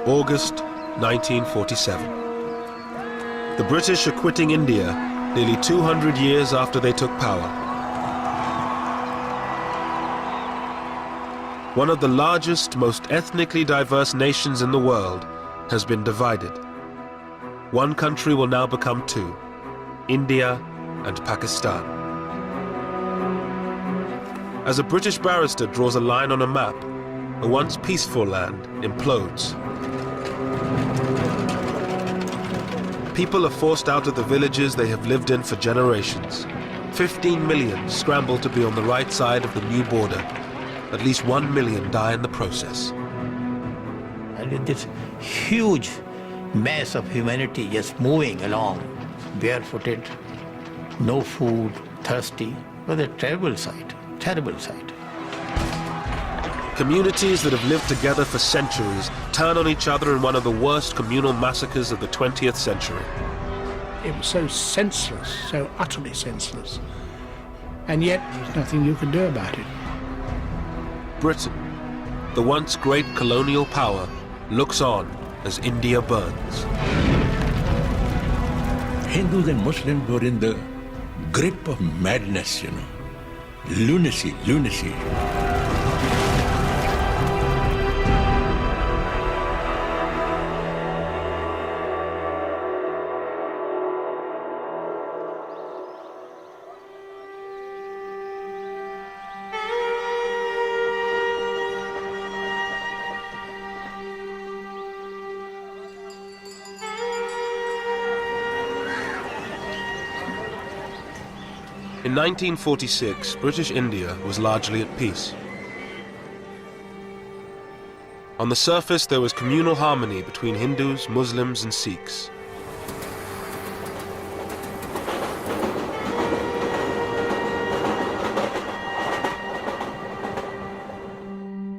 August 1947. The British are quitting India nearly 200 years after they took power. One of the largest, most ethnically diverse nations in the world has been divided. One country will now become two, India and Pakistan. As a British barrister draws a line on a map, a once peaceful land implodes. People are forced out of the villages they have lived in for generations. 15 million scramble to be on the right side of the new border. At least 1 million die in the process. And this huge mass of humanity just moving along, barefooted, no food, thirsty. It was a terrible sight, terrible sight. Communities that have lived together for centuries turn on each other in one of the worst communal massacres of the 20th century. It was so senseless, so utterly senseless. And yet, there's nothing you can do about it. Britain, the once great colonial power, looks on as India burns. Hindus and Muslims were in the grip of madness, lunacy. In 1946, British India was largely at peace. On the surface, there was communal harmony between Hindus, Muslims, and Sikhs.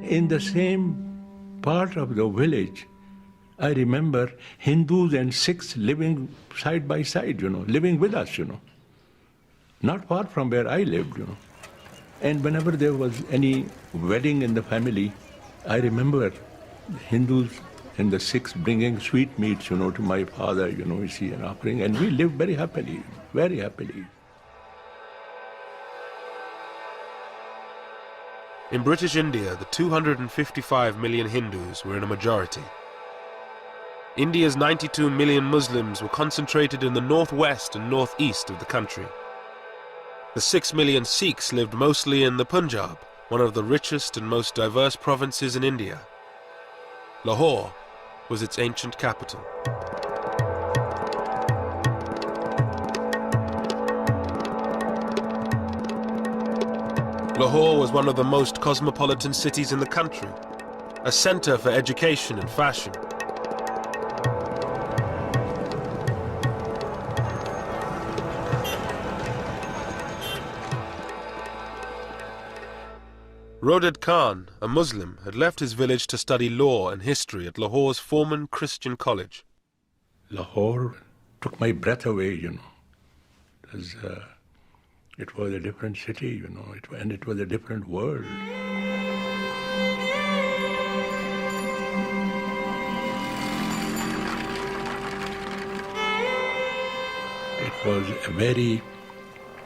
In the same part of the village, I remember Hindus and Sikhs living side by side, living with us, Not far from where I lived, And whenever there was any wedding in the family, I remember Hindus and the Sikhs bringing sweetmeats, to my father, and offering, and we lived very happily, very happily. In British India, the 255 million Hindus were in a majority. India's 92 million Muslims were concentrated in the northwest and northeast of the country. The 6 million Sikhs lived mostly in the Punjab, one of the richest and most diverse provinces in India. Lahore was its ancient capital. Lahore was one of the most cosmopolitan cities in the country, a center for education and fashion. Roded Khan, a Muslim, had left his village to study law and history at Lahore's Foreman Christian College. Lahore took my breath away, because it was a different city, and it was a different world. It was a very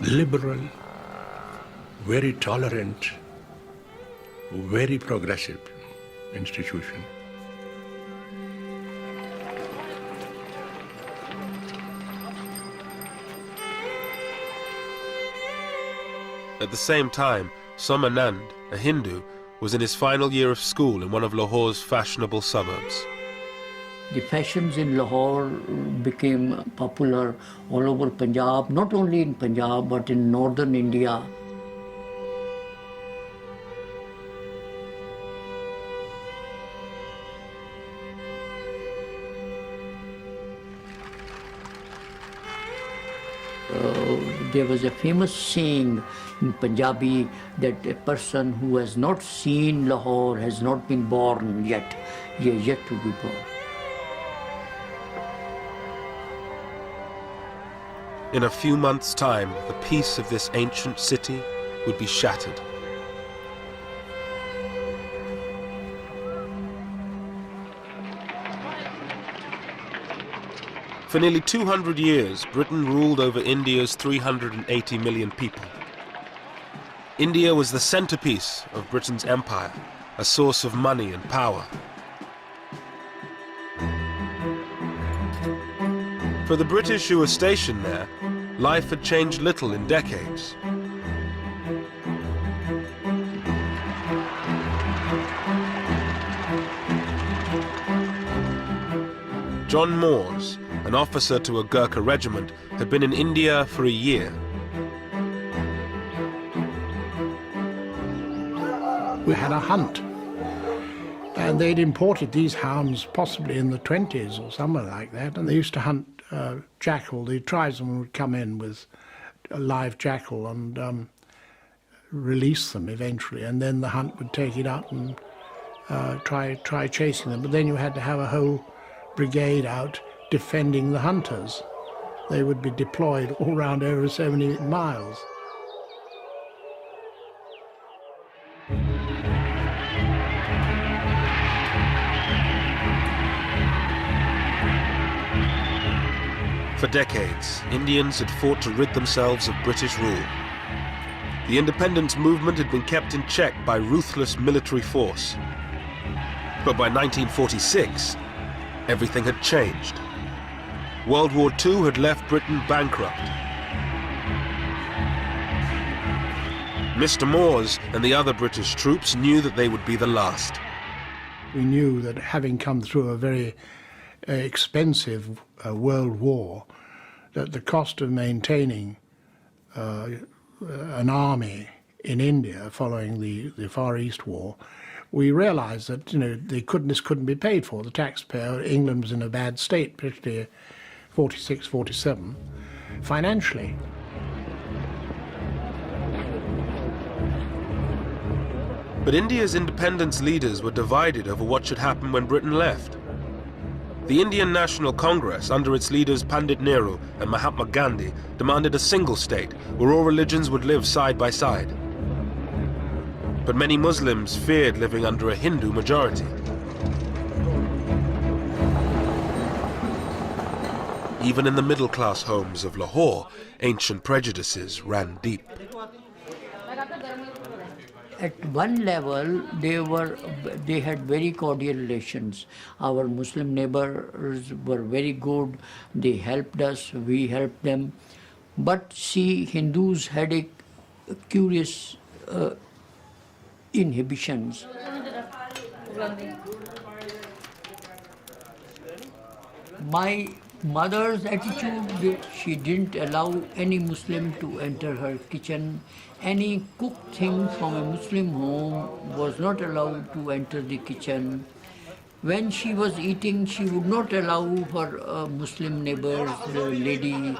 liberal, very tolerant, very progressive institution. At the same time, Somanand, a Hindu, was in his final year of school in one of Lahore's fashionable suburbs. The fashions in Lahore became popular all over Punjab, not only in Punjab but in northern India. There was a famous saying in Punjabi that a person who has not seen Lahore has not been born yet. He is yet to be born. In a few months' time, the peace of this ancient city would be shattered. For nearly 200 years, Britain ruled over India's 380 million people. India was the centerpiece of Britain's empire, a source of money and power. For the British who were stationed there, life had changed little in decades. John Moores, an officer to a Gurkha regiment, had been in India for a year. We had a hunt, and they'd imported these hounds possibly in the 20s or somewhere like that, and they used to hunt jackal. The tribesmen would come in with a live jackal and release them eventually, and then the hunt would take it up and try chasing them. But then you had to have a whole brigade out defending the hunters. They would be deployed all round over 70 miles. For decades, Indians had fought to rid themselves of British rule. The independence movement had been kept in check by ruthless military force. But by 1946, everything had changed. World War II had left Britain bankrupt. Mr. Moores and the other British troops knew that they would be the last. We knew that having come through a very expensive world war, that the cost of maintaining an army in India following the Far East War, we realized that this couldn't be paid for. The taxpayer, England was in a bad state, particularly 46, 47, financially. But India's independence leaders were divided over what should happen when Britain left. The Indian National Congress, under its leaders Pandit Nehru and Mahatma Gandhi, demanded a single state where all religions would live side by side. But many Muslims feared living under a Hindu majority. Even in the middle-class homes of Lahore, ancient prejudices ran deep. At one level, they had very cordial relations. Our Muslim neighbors were very good. They helped us, we helped them. But see, Hindus had a curious inhibitions. My mother's attitude, she didn't allow any Muslim to enter her kitchen. Any cooked thing from a Muslim home was not allowed to enter the kitchen. When she was eating, she would not allow her Muslim neighbors, the lady,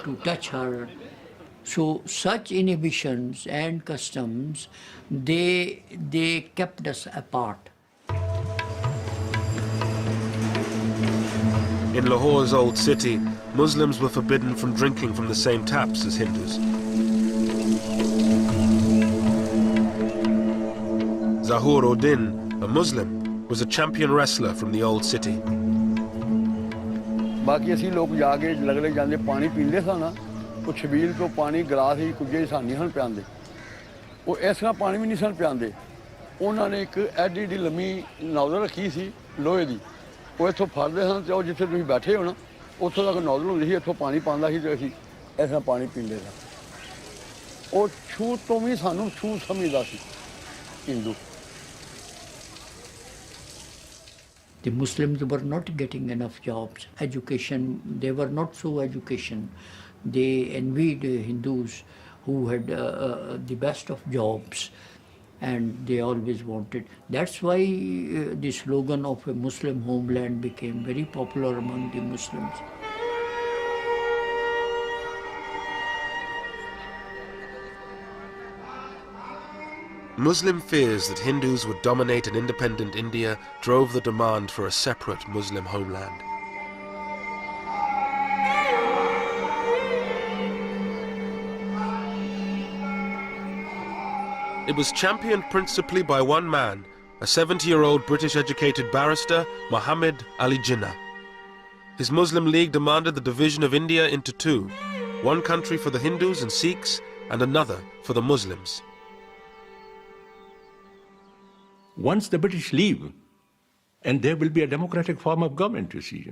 to touch her. So such inhibitions and customs, they kept us apart. In Lahore's old city, Muslims were forbidden from drinking from the same taps as Hindus. Zahur Uddin, a Muslim, was a champion wrestler from the old city. बाकी असी लोग जाके लगले जांदे पानी पींदे सा ना वो छबील तो पानी गिलास ही कुझे सानी हन पियांदे वो इस तरह पानी भी नहीं सन पियांदे उन्होंने एक एडी एडी लम्मी नौजल रखी सी लोहे दी वो इत्थों फड़दे सन ते जिथे तुसीं बैठे हो ना उत्थों तक नौजल हुंदी सी इत्थों पानी पांदा सी ते असीं इस तरह पानी पींदे सा वो छूत तो भी सानूं छूत समझदा सी Hindu. The Muslims were not getting enough jobs, education, they were not so education. They envied Hindus who had the best of jobs, and they always wanted. That's why the slogan of a Muslim homeland became very popular among the Muslims. Muslim fears that Hindus would dominate an independent India drove the demand for a separate Muslim homeland. It was championed principally by one man, a 70-year-old British-educated barrister, Muhammad Ali Jinnah. His Muslim League demanded the division of India into two, one country for the Hindus and Sikhs and another for the Muslims. Once the British leave, and there will be a democratic form of government, you see,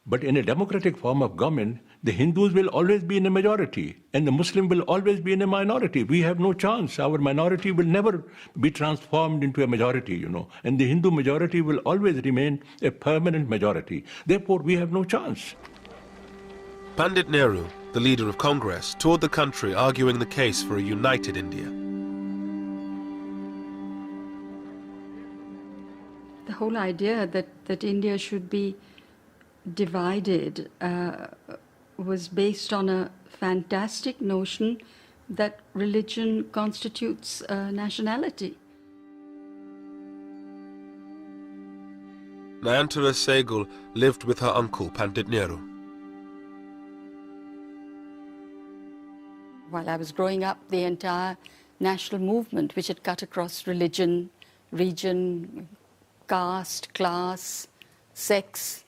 But in a democratic form of government, the Hindus will always be in a majority, and the Muslim will always be in a minority. We have no chance. Our minority will never be transformed into a majority, and the Hindu majority will always remain a permanent majority. Therefore, we have no chance. Pandit Nehru, the leader of Congress, toured the country arguing the case for a united India. The whole idea that India should be divided was based on a fantastic notion that religion constitutes nationality. Nayantara Sehgal lived with her uncle, Pandit Nehru. While I was growing up, the entire national movement, which had cut across religion, region, caste, class, sex,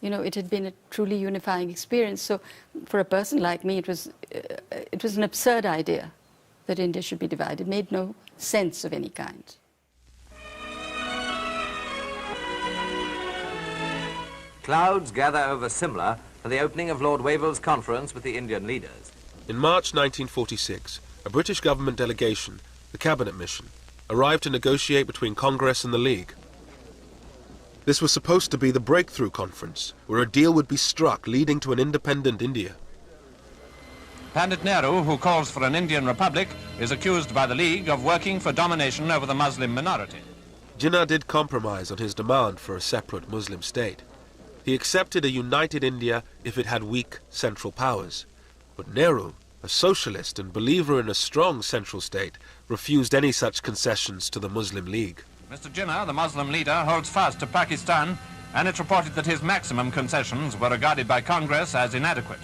it had been a truly unifying experience. So for a person like me, it was an absurd idea that India should be divided. It made no sense of any kind. Clouds gather over Simla for the opening of Lord Wavell's conference with the Indian leaders. In March 1946, a British government delegation, the Cabinet Mission, arrived to negotiate between Congress and the League. This was supposed to be the breakthrough conference, where a deal would be struck leading to an independent India. Pandit Nehru, who calls for an Indian republic, is accused by the League of working for domination over the Muslim minority. Jinnah did compromise on his demand for a separate Muslim state. He accepted a united India if it had weak central powers. But Nehru, a socialist and believer in a strong central state, refused any such concessions to the Muslim League. Mr. Jinnah, the Muslim leader, holds fast to Pakistan, and it's reported that his maximum concessions were regarded by Congress as inadequate.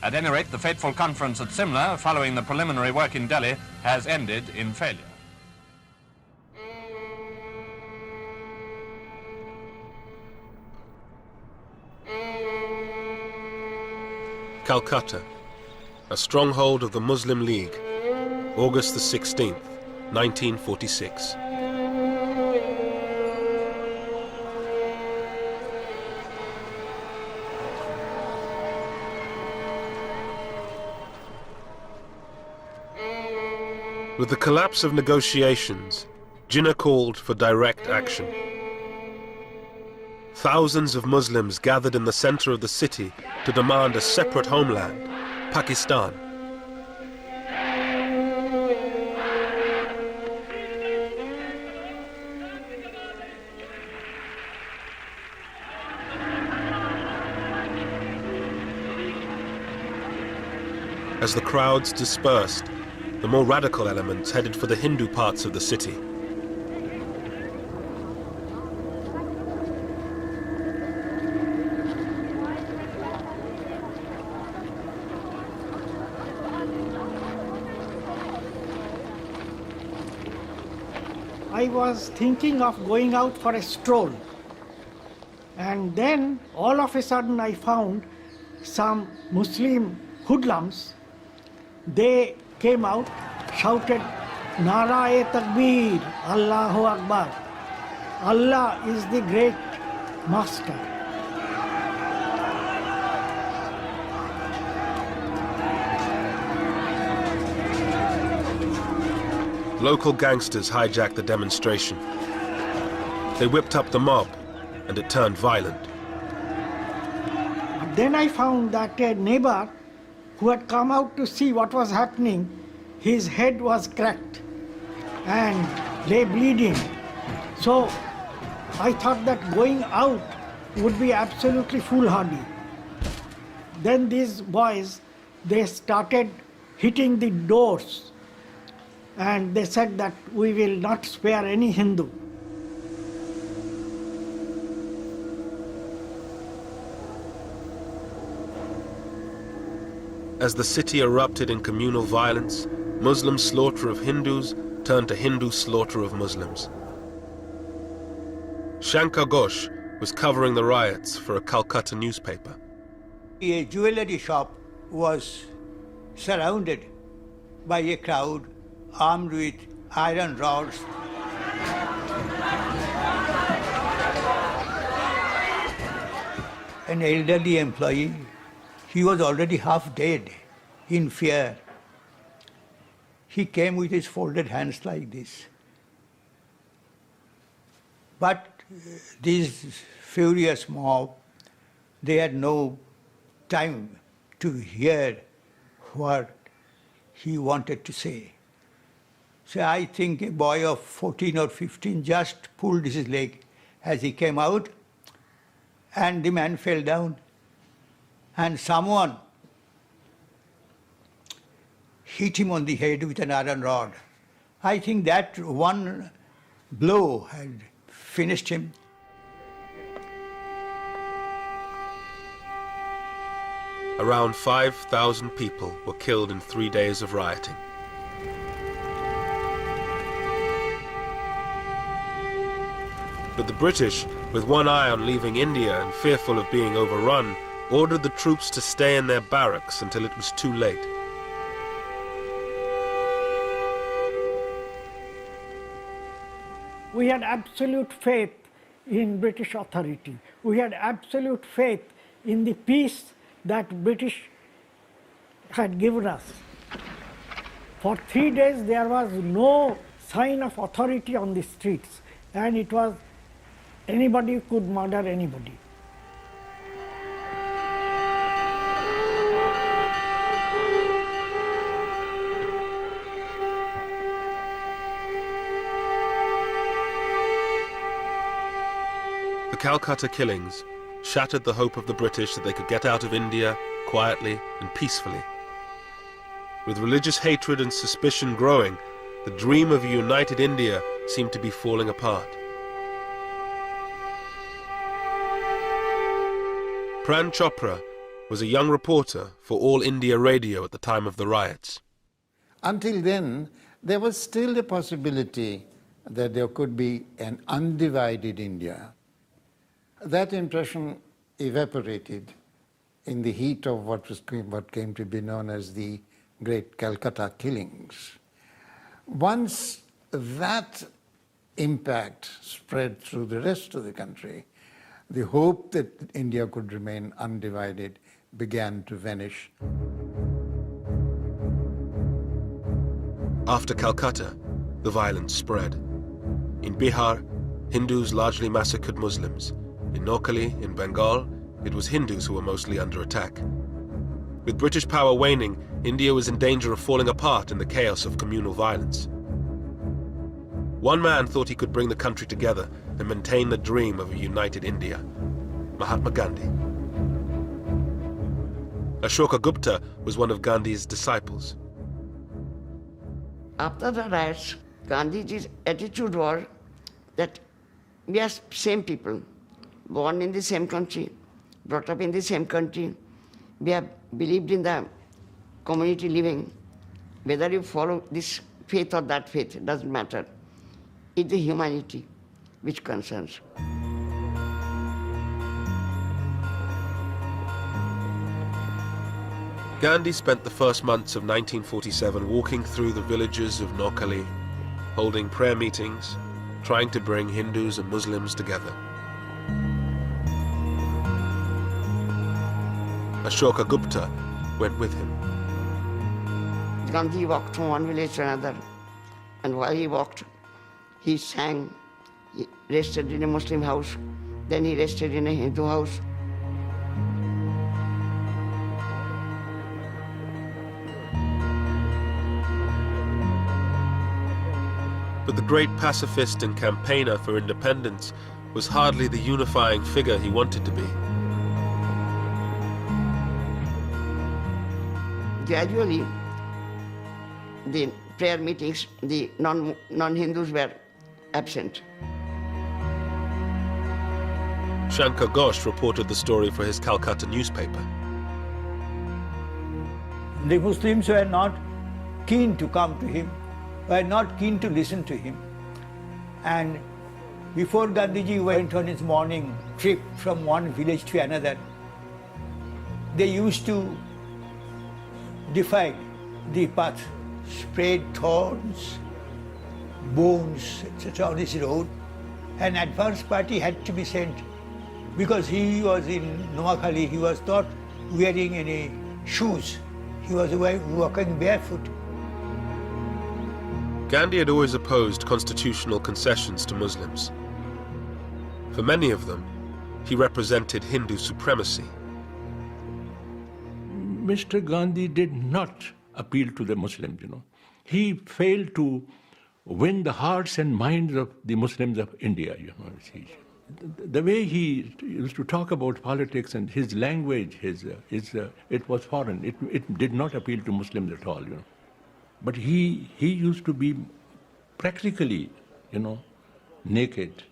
At any rate, the fateful conference at Simla, following the preliminary work in Delhi, has ended in failure. Calcutta, a stronghold of the Muslim League, August the 16th, 1946. With the collapse of negotiations, Jinnah called for direct action. Thousands of Muslims gathered in the center of the city to demand a separate homeland, Pakistan. As the crowds dispersed, the more radical elements headed for the Hindu parts of the city. I was thinking of going out for a stroll, and then all of a sudden I found some Muslim hoodlums. They came out, shouted, Nara-e-Takbir, Allahu Akbar. Allah is the great master. Local gangsters hijacked the demonstration. They whipped up the mob, and it turned violent. Then I found that a neighbor who had come out to see what was happening, his head was cracked and lay bleeding. So I thought that going out would be absolutely foolhardy. Then these boys, they started hitting the doors, and they said that we will not spare any Hindu. As the city erupted in communal violence, Muslim slaughter of Hindus turned to Hindu slaughter of Muslims. Shankar Ghosh was was covering the riots for a Calcutta newspaper. A jewelry shop was surrounded by a crowd armed with iron rods. An elderly employee, he was already half dead in fear. He came with his folded hands like this. But this furious mob, they had no time to hear what he wanted to say. So I think a boy of 14 or 15 just pulled his leg as he came out, and the man fell down. And someone hit him on the head with an iron rod. I think that one blow had finished him. Around 5,000 people were killed in 3 days of rioting. But the British, with one eye on leaving India and fearful of being overrun, ordered the troops to stay in their barracks until it was too late. We had absolute faith in British authority. We had absolute faith in the peace that British had given us. For 3 days there was no sign of authority on the streets, and it was anybody could murder anybody. The Calcutta killings shattered the hope of the British that they could get out of India quietly and peacefully. With religious hatred and suspicion growing, the dream of a united India seemed to be falling apart. Pran Chopra was a young reporter for All India Radio at the time of the riots. Until then, there was still a possibility that there could be an undivided India. That impression evaporated in the heat of what came to be known as the Great Calcutta Killings. Once that impact spread through the rest of the country, the hope that India could remain undivided began to vanish. After Calcutta, the violence spread. In Bihar, Hindus largely massacred Muslims. In Noakhali, in Bengal, it was Hindus who were mostly under attack. With British power waning, India was in danger of falling apart in the chaos of communal violence. One man thought he could bring the country together and maintain the dream of a united India: Mahatma Gandhi. Ashoka Gupta was one of Gandhi's disciples. After the riots, Gandhiji's attitude was that we are same people, born in the same country, brought up in the same country. We have believed in the community living. Whether you follow this faith or that faith, it doesn't matter. It's the humanity which concerns. Gandhi spent the first months of 1947 walking through the villages of Noakhali, holding prayer meetings, trying to bring Hindus and Muslims together. Ashoka Gupta went with him. Gandhi walked from one village to another, and while he walked, he sang. He rested in a Muslim house, then he rested in a Hindu house. But the great pacifist and campaigner for independence was hardly the unifying figure he wanted to be. Gradually, the prayer meetings, the non-Hindus were absent. Shankar Ghosh reported the story for his Calcutta newspaper. The Muslims were not keen to come to him, were not keen to listen to him. And before Gandhiji went on his morning trip from one village to another, they used to defile the path, spread thorns, bones, etc. on this road. An advance party had to be sent because he was in Noakhali, he was not wearing any shoes. He was walking barefoot. Gandhi had always opposed constitutional concessions to Muslims. For many of them, he represented Hindu supremacy. Mr. Gandhi did not appeal to the Muslims, He failed to win the hearts and minds of the Muslims of India, The way he used to talk about politics and his language, it was foreign. It did not appeal to Muslims at all, But he used to be practically, naked.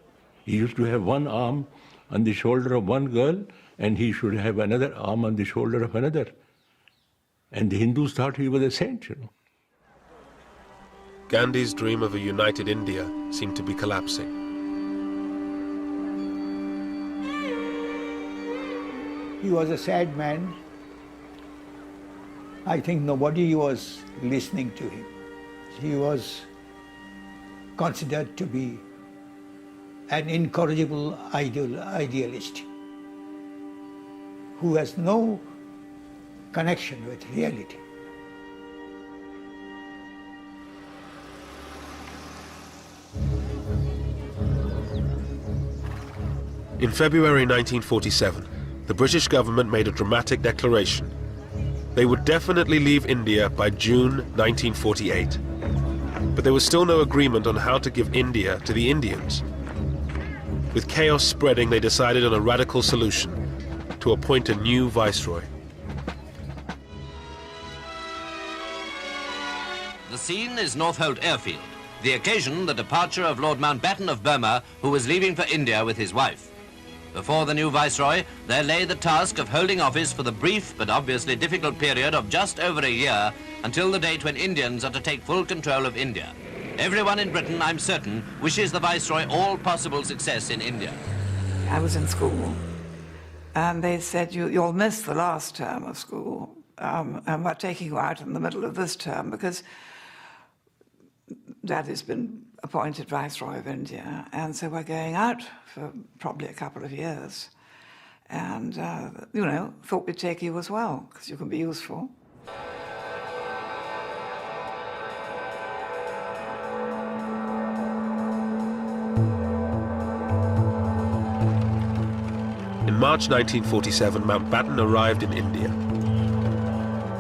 He used to have one arm on the shoulder of one girl, and he should have another arm on the shoulder of another. And the Hindus thought he was a saint, Gandhi's dream of a united India seemed to be collapsing. He was a sad man. I think nobody was listening to him. He was considered to be an incorrigible idealist who has no connection with reality. In February 1947, the British government made a dramatic declaration. They would definitely leave India by June 1948. But there was still no agreement on how to give India to the Indians. With chaos spreading, they decided on a radical solution: to appoint a new viceroy. The scene is Northolt Airfield. The occasion, the departure of Lord Mountbatten of Burma, who was leaving for India with his wife. Before the new viceroy, there lay the task of holding office for the brief but obviously difficult period of just over a year until the date when Indians are to take full control of India. Everyone in Britain, I'm certain, wishes the viceroy all possible success in India. I was in school, and they said, you'll miss the last term of school, and we're taking you out in the middle of this term because Daddy's been appointed Viceroy of India, and so we're going out for probably a couple of years. And, thought we'd take you as well, because you can be useful. In March 1947, Mountbatten arrived in India.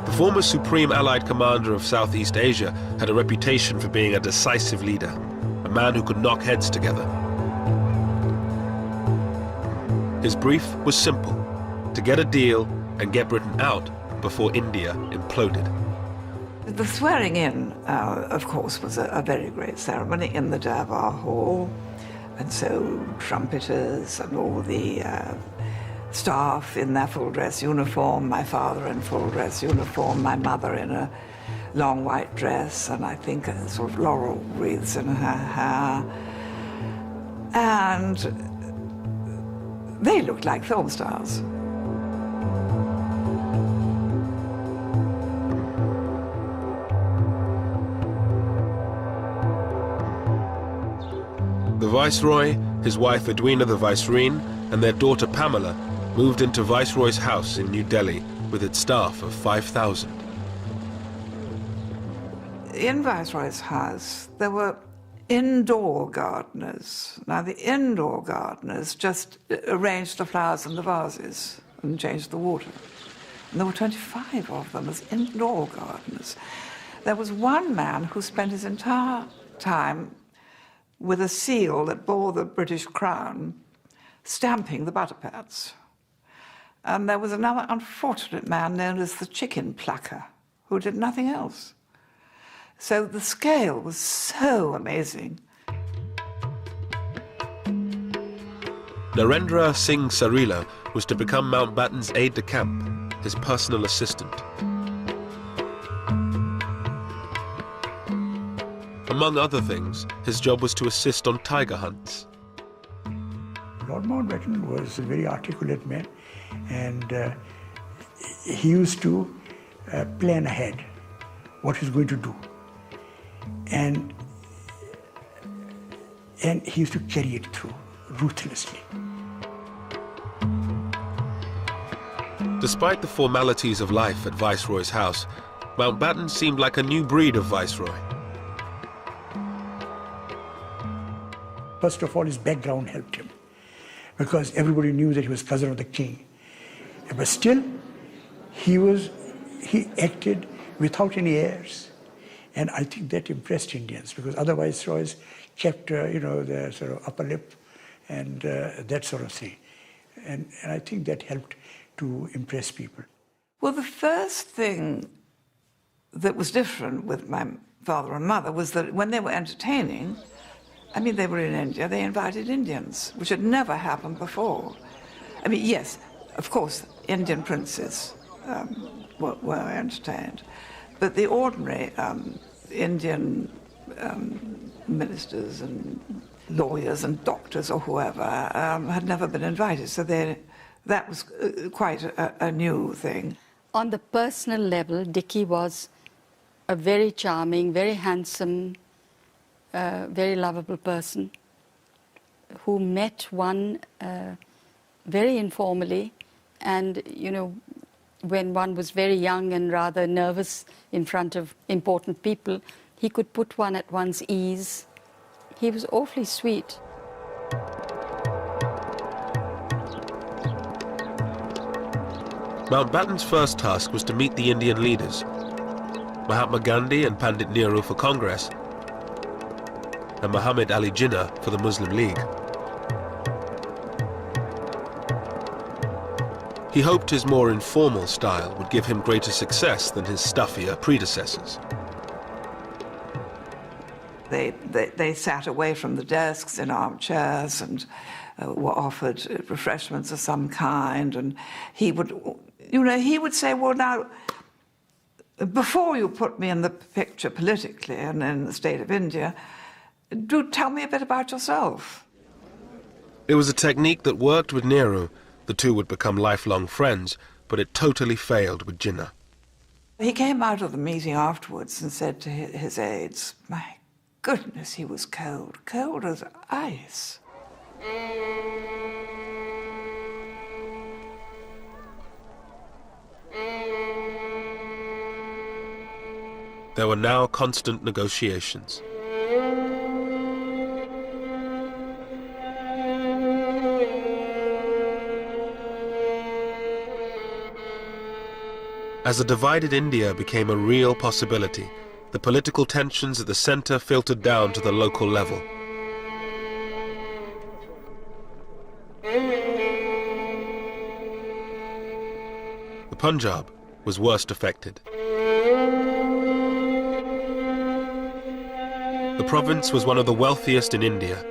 The former Supreme Allied Commander of Southeast Asia had a reputation for being a decisive leader, a man who could knock heads together. His brief was simple: to get a deal and get Britain out before India imploded. The swearing in, of course, was a very great ceremony in the Durbar Hall. And so trumpeters and all the staff in their full dress uniform, my father in full dress uniform, my mother in a long white dress, and I think sort of laurel wreaths in her hair. And they looked like film stars. The Viceroy, his wife Edwina the Vicereine, and their daughter Pamela moved into Viceroy's house in New Delhi with its staff of 5,000. In Viceroy's house, there were indoor gardeners. Now, the indoor gardeners just arranged the flowers in the vases and changed the water. And there were 25 of them as indoor gardeners. There was one man who spent his entire time with a seal that bore the British crown, stamping the butter pads. And there was another unfortunate man known as the chicken plucker, who did nothing else. So the scale was so amazing. Narendra Singh Sarila was to become Mountbatten's aide-de-camp, his personal assistant. Among other things, his job was to assist on tiger hunts. Lord Mountbatten was a very articulate man, and he used to plan ahead what he's going to do. And he used to carry it through ruthlessly. Despite the formalities of life at Viceroy's house, Mountbatten seemed like a new breed of Viceroy. First of all, his background helped him, because everybody knew that he was cousin of the king. But still, he acted without any airs. And I think that impressed Indians, because other viceroys kept, their sort of upper lip and that sort of thing. And I think that helped to impress people. Well, the first thing that was different with my father and mother was that when they were entertaining, I mean, they were in India, they invited Indians, which had never happened before. I mean, yes, of course, Indian princes were entertained, but the ordinary Indian ministers and lawyers and doctors or whoever had never been invited, so that was quite a new thing. On the personal level, Dickie was a very charming, very handsome, very lovable person who met one very informally, and when one was very young and rather nervous in front of important people, he could put one at one's ease. He was awfully sweet. Mountbatten's first task was to meet the Indian leaders, Mahatma Gandhi and Pandit Nehru for Congress, and Muhammad Ali Jinnah for the Muslim League. He hoped his more informal style would give him greater success than his stuffier predecessors. They sat away from the desks in armchairs and were offered refreshments of some kind, and he would say, well, now, before you put me in the picture politically and in the state of India, do tell me a bit about yourself. It was a technique that worked with Nehru. The two would become lifelong friends, but it totally failed with Jinnah. He came out of the meeting afterwards and said to his aides, my goodness, he was cold as ice. There were now constant negotiations. As a divided India became a real possibility, the political tensions at the centre filtered down to the local level. The Punjab was worst affected. The province was one of the wealthiest in India.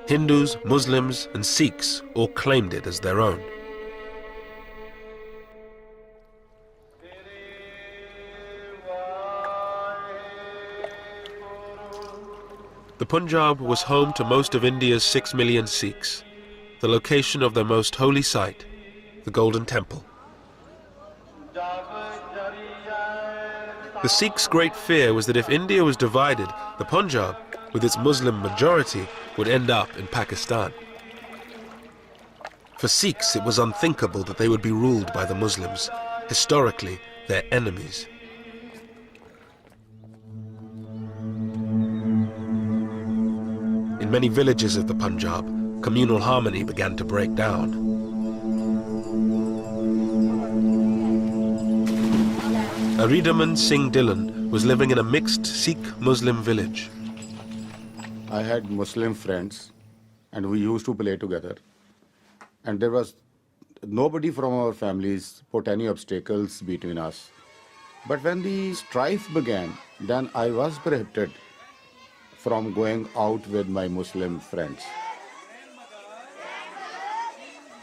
Hindus, Muslims, and Sikhs all claimed it as their own. The Punjab was home to most of India's 6 million Sikhs, the location of their most holy site, the Golden Temple. The Sikhs' great fear was that if India was divided, the Punjab, with its Muslim majority, would end up in Pakistan. For Sikhs, it was unthinkable that they would be ruled by the Muslims, historically their enemies. In many villages of the Punjab, communal harmony began to break down. Aridaman Singh Dillon was living in a mixed Sikh-Muslim village. I had Muslim friends, and we used to play together. And there was nobody from our families put any obstacles between us. But when the strife began, then I was prohibited from going out with my Muslim friends.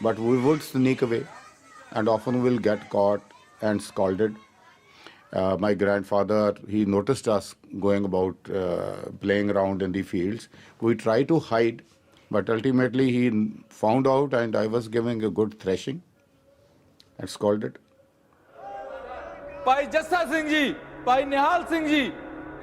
But we would sneak away and often will get caught and scolded. My grandfather, he noticed us going about playing around in the fields. We tried to hide, But ultimately he found out and I was giving a good thrashing and scolded. ਭਾਈ ਜੱਸਾ ਸਿੰਘ ਜੀ ਭਾਈ ਨਿਹਾਲ ਸਿੰਘ ਜੀ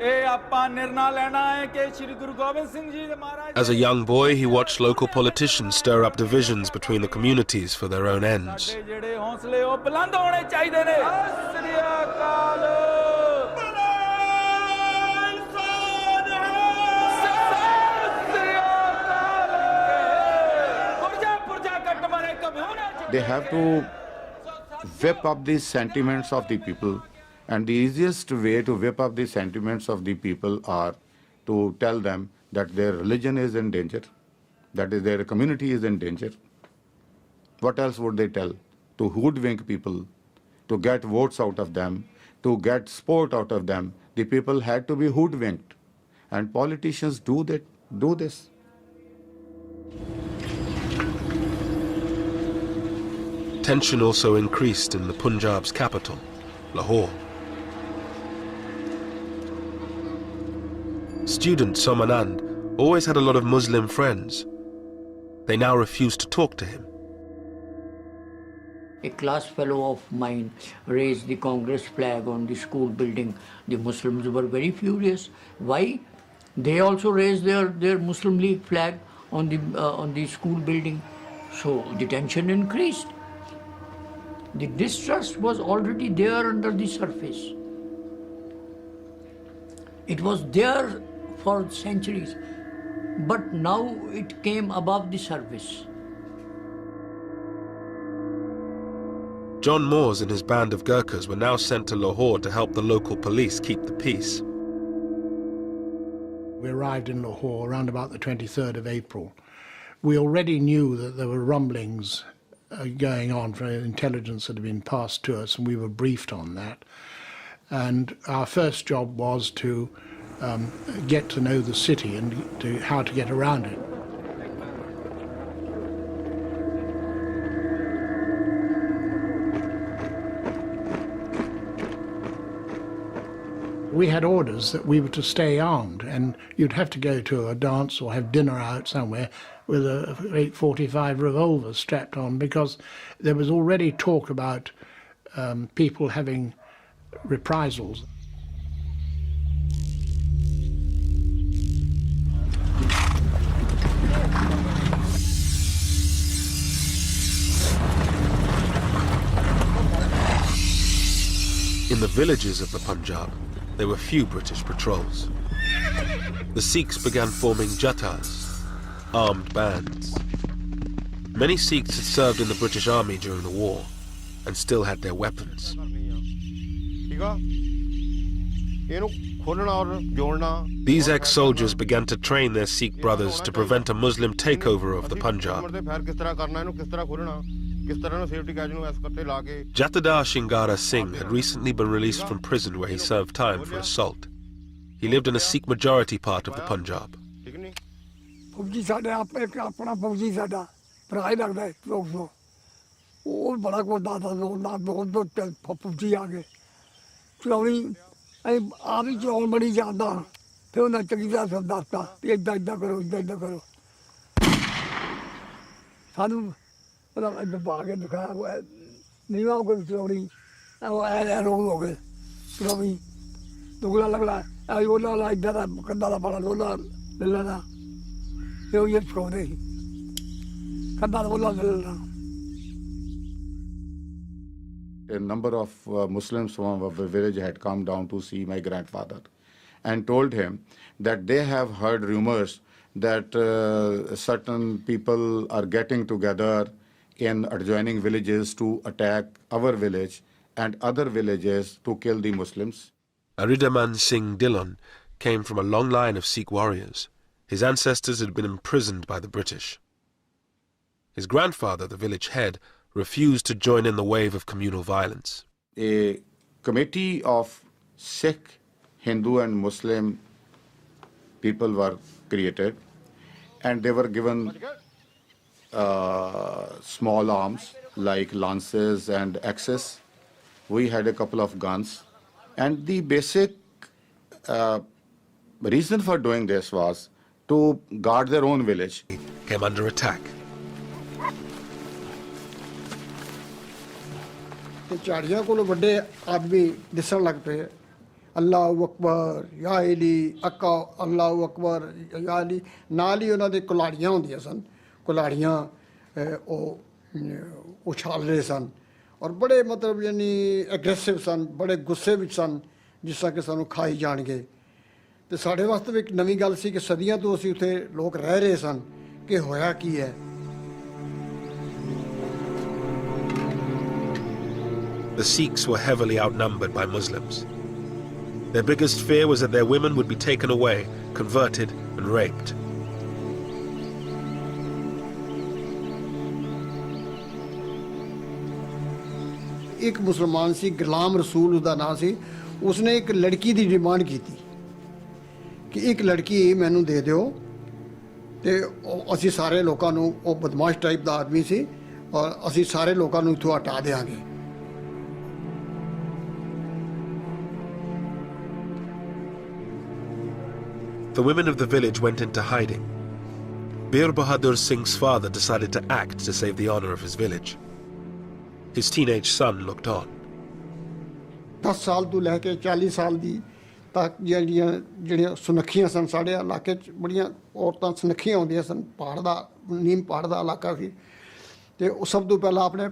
ਇਹ ਆਪਾਂ ਨਿਰਣਾ ਲੈਣਾ ਹੈ ਕਿ ਸ੍ਰੀ ਗੁਰੂ ਗੋਬਿੰਦ ਸਿੰਘ ਜੀ ਦੇ ਮਹਾਰਾਜ As a young boy, he watched local politicians stir up divisions between the communities for their own ends. ਜਿਹੜੇ ਹੌਸਲੇ ਉਹ ਬੁਲੰਦ ਹੋਣੇ ਚਾਹੀਦੇ ਨੇ ਸ੍ਰੀ ਅਕਾਲ They have to whip up the sentiments of the people, and the easiest way to whip up the sentiments of the people are to tell them that their religion is in danger, that is their community is in danger. What else would they tell? To hoodwink people, to get votes out of them, to get support out of them. The people had to be hoodwinked, and politicians do this. Tension also increased in the Punjab's capital, Lahore. Student Somanand always had a lot of Muslim friends. They now refused to talk to him. A class fellow of mine raised the Congress flag on the school building. The Muslims were very furious. Why? They also raised their Muslim League flag on the school building. So the tension increased. The distrust was already there under the surface. It was there for centuries, but now it came above the surface. John Moores and his band of Gurkhas were now sent to Lahore to help the local police keep the peace. We arrived in Lahore around about the 23rd of April. We already knew that there were rumblings going on for intelligence that had been passed to us, and we were briefed on that. And our first job was to get to know the city and how to get around it. We had orders that we were to stay armed, and you'd have to go to a dance or have dinner out somewhere with a 845 revolver strapped on, because there was already talk about people having reprisals. In the villages of the Punjab, there were few British patrols. The Sikhs began forming jathas, armed bands. Many Sikhs had served in the British Army during the war and still had their weapons. These ex-soldiers began to train their Sikh brothers to prevent a Muslim takeover of the Punjab. Jatadar Shingara Singh had recently been released from prison where he served time for assault. He lived in a Sikh majority part of the Punjab. फौजी साढ़े अपना फौजी साढ़ा भरा ही लगता है लोग तो वो बड़ा को दादा दो फौजी आ गए चलानी आप ही चलाने बड़ी जानता फिर उन्हें चंगी तरह सब दसता इदा इदा करो इदा करो सानू मतलब इधर पा के दिखाया वो नहीं वहाँ कोई चलानी वो रोग हो गए चलानी दुगला लगला वो ला इधर कंधा ला बड़ा लोला ले लेना A number of Muslims from our village had come down to see my grandfather and told him that they have heard rumors that certain people are getting together in adjoining villages to attack our village and other villages to kill the Muslims. Aridaman Singh Dillon came from a long line of Sikh warriors. His ancestors had been imprisoned by the British. His grandfather, the village head, refused to join in the wave of communal violence. A committee of Sikh, Hindu and Muslim people were created, and they were given small arms like lances and axes. We had a couple of guns, and the basic reason for doing this was to guard their own village. Came under attack. ਤੇ ਝਾੜੀਆਂ ਕੋਲੋਂ ਵੱਡੇ ਆਦਮੀ ਦਿਸਣ ਲੱਗ ਪਏ ਅੱਲਾਹੁ ਅਕਬਰ ਯਾ ਅਲੀ ਅੱਕਾ ਅੱਲਾਹੁ ਅਕਬਰ ਯਾ ਅਲੀ ਨਾਲ ਹੀ ਉਹਨਾਂ ਦੇ ਕੁਲਾੜੀਆਂ ਹੁੰਦੀਆਂ ਸਨ ਕੁਲਾੜੀਆਂ ਉਹ ਉਛਾਲ ਰਹੇ ਸਨ ਔਰ ਬੜੇ ਮਤਲਬ ਯਾਨੀ ਐਗਰੈਸਿਵ ਸਨ ਬੜੇ ਗੁੱਸੇ ਵਿੱਚ ਸਨ ਜਿਸ ਤਰ੍ਹਾਂ ਕਿ ਸਾਨੂੰ ਖਾਈ ਜਾਣਗੇ ਤੇ ਸਾਡੇ ਵਾਸਤੇ ਵੀ ਇੱਕ ਨਵੀਂ ਗੱਲ ਸੀ ਕਿ ਸਦੀਆਂ ਤੋਂ ਅਸੀਂ ਉੱਥੇ ਲੋਕ ਰਹਿ ਰਹੇ ਸਨ ਕਿ ਹੋਇਆ ਕੀ ਹੈ The Sikhs were heavily outnumbered by Muslims. Their biggest fear was that their women would be taken away, converted and raped. ਇੱਕ ਮੁਸਲਮਾਨ ਸੀ ਗੁਲਾਮ ਰਸੂਲ ਉਹਦਾ ਨਾਂ ਸੀ ਉਸਨੇ ਇੱਕ ਲੜਕੀ ਦੀ ਡਿਮਾਂਡ ਕੀਤੀ ਕਿ ਇੱਕ ਲੜਕੀ ਮੈਨੂੰ ਦੇ ਦਿਓ ਤੇ ਅਸੀਂ ਸਾਰੇ ਲੋਕਾਂ ਨੂੰ ਉਹ ਬਦਮਾਸ਼ ਟਾਈਪ ਦਾ ਆਦਮੀ ਸੀ ਔਰ ਅਸੀਂ ਸਾਰੇ ਲੋਕਾਂ ਨੂੰ ਇੱਥੋਂ ਹਟਾ ਦੇਵਾਂਗੇ The women of the village went into hiding. Bir Bahadur Singh's father decided to act to save the honor of his village. His teenage son looked on. 10 ਸਾਲ ਤੋਂ ਲੈ ਕੇ 40 ਸਾਲ ਦੀ ਤੱਕ ਜਿਹੜੀਆਂ ਸੁਨੱਖੀਆਂ ਸਨ ਸਾਡੇ ਇਲਾਕੇ 'ਚ ਬੜੀਆਂ ਔਰਤਾਂ ਸੁਨੱਖੀਆਂ ਹੁੰਦੀਆਂ ਸਨ ਪਹਾੜ ਦਾ ਨੀਮ ਪਹਾੜ ਦਾ ਇਲਾਕਾ ਸੀ ਤੇ ਉਹ ਸਭ ਤੋਂ ਪਹਿਲਾਂ ਆਪਣੇ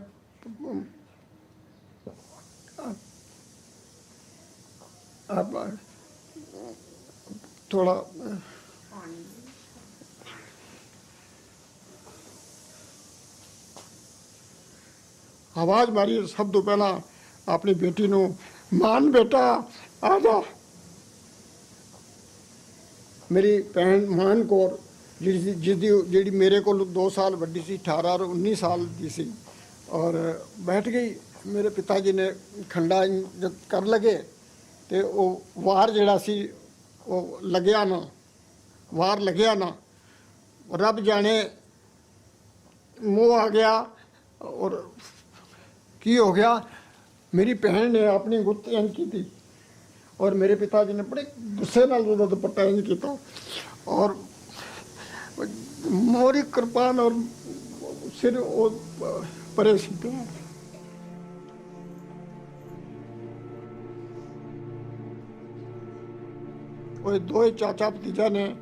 थोड़ा आवाज मारी सब तो पहला अपनी बेटी नू मान बेटा आ जा मेरी भैन मान कौर जी मेरे को 2 साल वड्डी सी 18 और 19 साल की सी और बैठ गई मेरे पिताजी ने खंडा जब कर लगे तो वो वार जड़ा सी ਉਹ ਲੱਗਿਆ ਨਾ ਵਾਰ ਲੱਗਿਆ ਨਾ ਰੱਬ ਜਾਣੇ ਮੂੰਹ ਆ ਗਿਆ ਔਰ ਕੀ ਹੋ ਗਿਆ ਮੇਰੀ ਭੈਣ ਨੇ ਆਪਣੀ ਗੁੱਤ ਇੰਜ ਕੀਤੀ ਔਰ ਮੇਰੇ ਪਿਤਾ ਜੀ ਨੇ ਬੜੇ ਗੁੱਸੇ ਨਾਲ ਉਹਦਾ ਦੁਪੱਟਾ ਇੰਜ ਕੀਤਾ ਔਰ ਮੋਰੀ ਕਿਰਪਾਨ ਔਰ ਸਿਰ ਉਹ ਪਰੇ ਸੀ ਪਿਆ ਉਹ ਦੋਏ ਚਾਚਾ ਭਤੀਜਾ ਨੇ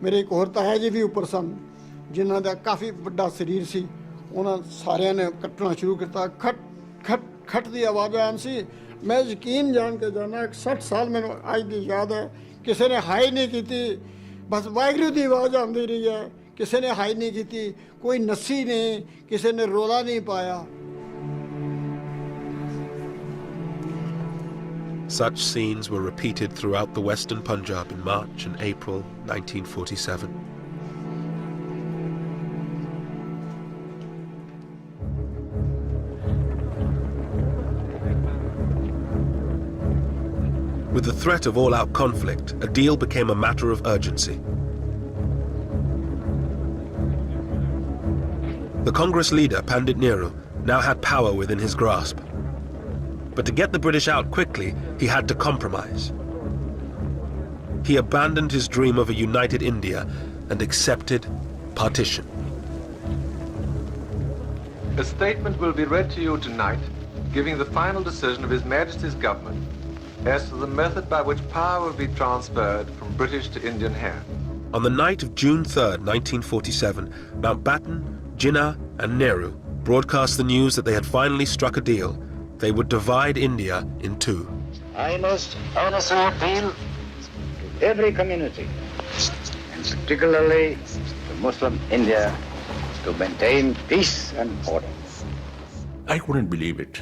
ਮੇਰੇ ਇੱਕ ਹੋਰ ਤਾਇਆ ਜੀ ਵੀ ਉੱਪਰ ਸਨ ਜਿਨ੍ਹਾਂ ਦਾ ਕਾਫੀ ਵੱਡਾ ਸਰੀਰ ਸੀ ਉਹਨਾਂ ਸਾਰਿਆਂ ਨੇ ਕੱਟਣਾ ਸ਼ੁਰੂ ਕੀਤਾ ਖਟ ਖਟ ਖਟ ਦੀ ਆਵਾਜ਼ ਆਉਣ ਸੀ ਮੈਂ ਯਕੀਨ ਜਾਣ ਕੇ ਜਾਣਾ 60 ਸਾਲ ਮੈਨੂੰ ਅੱਜ ਦੀ ਯਾਦ ਹੈ ਕਿਸੇ ਨੇ ਹਾਈ ਨਹੀਂ ਕੀਤੀ ਬਸ ਵਾਹਿਗੁਰੂ ਦੀ ਆਵਾਜ਼ ਆਉਂਦੀ ਰਹੀ ਹੈ ਕਿਸੇ ਨੇ ਹਾਈ ਨਹੀਂ ਕੀਤੀ ਕੋਈ ਨੱਸੀ ਨਹੀਂ ਕਿਸੇ ਨੇ ਰੋਲਾ ਨਹੀਂ ਪਾਇਆ Such scenes were repeated throughout the western Punjab in March and April 1947. With the threat of all-out conflict, a deal became a matter of urgency. The Congress leader, Pandit Nehru, now had power within his grasp. But to get the British out quickly, he had to compromise. He abandoned his dream of a united India and accepted partition. A statement will be read to you tonight, giving the final decision of His Majesty's government as to the method by which power will be transferred from British to Indian hands. On the night of June 3rd, 1947, Mountbatten, Jinnah and Nehru broadcast the news that they had finally struck a deal. They would divide India in two. I must honestly appeal to every community, and particularly to Muslim India, to maintain peace and order. I couldn't believe it.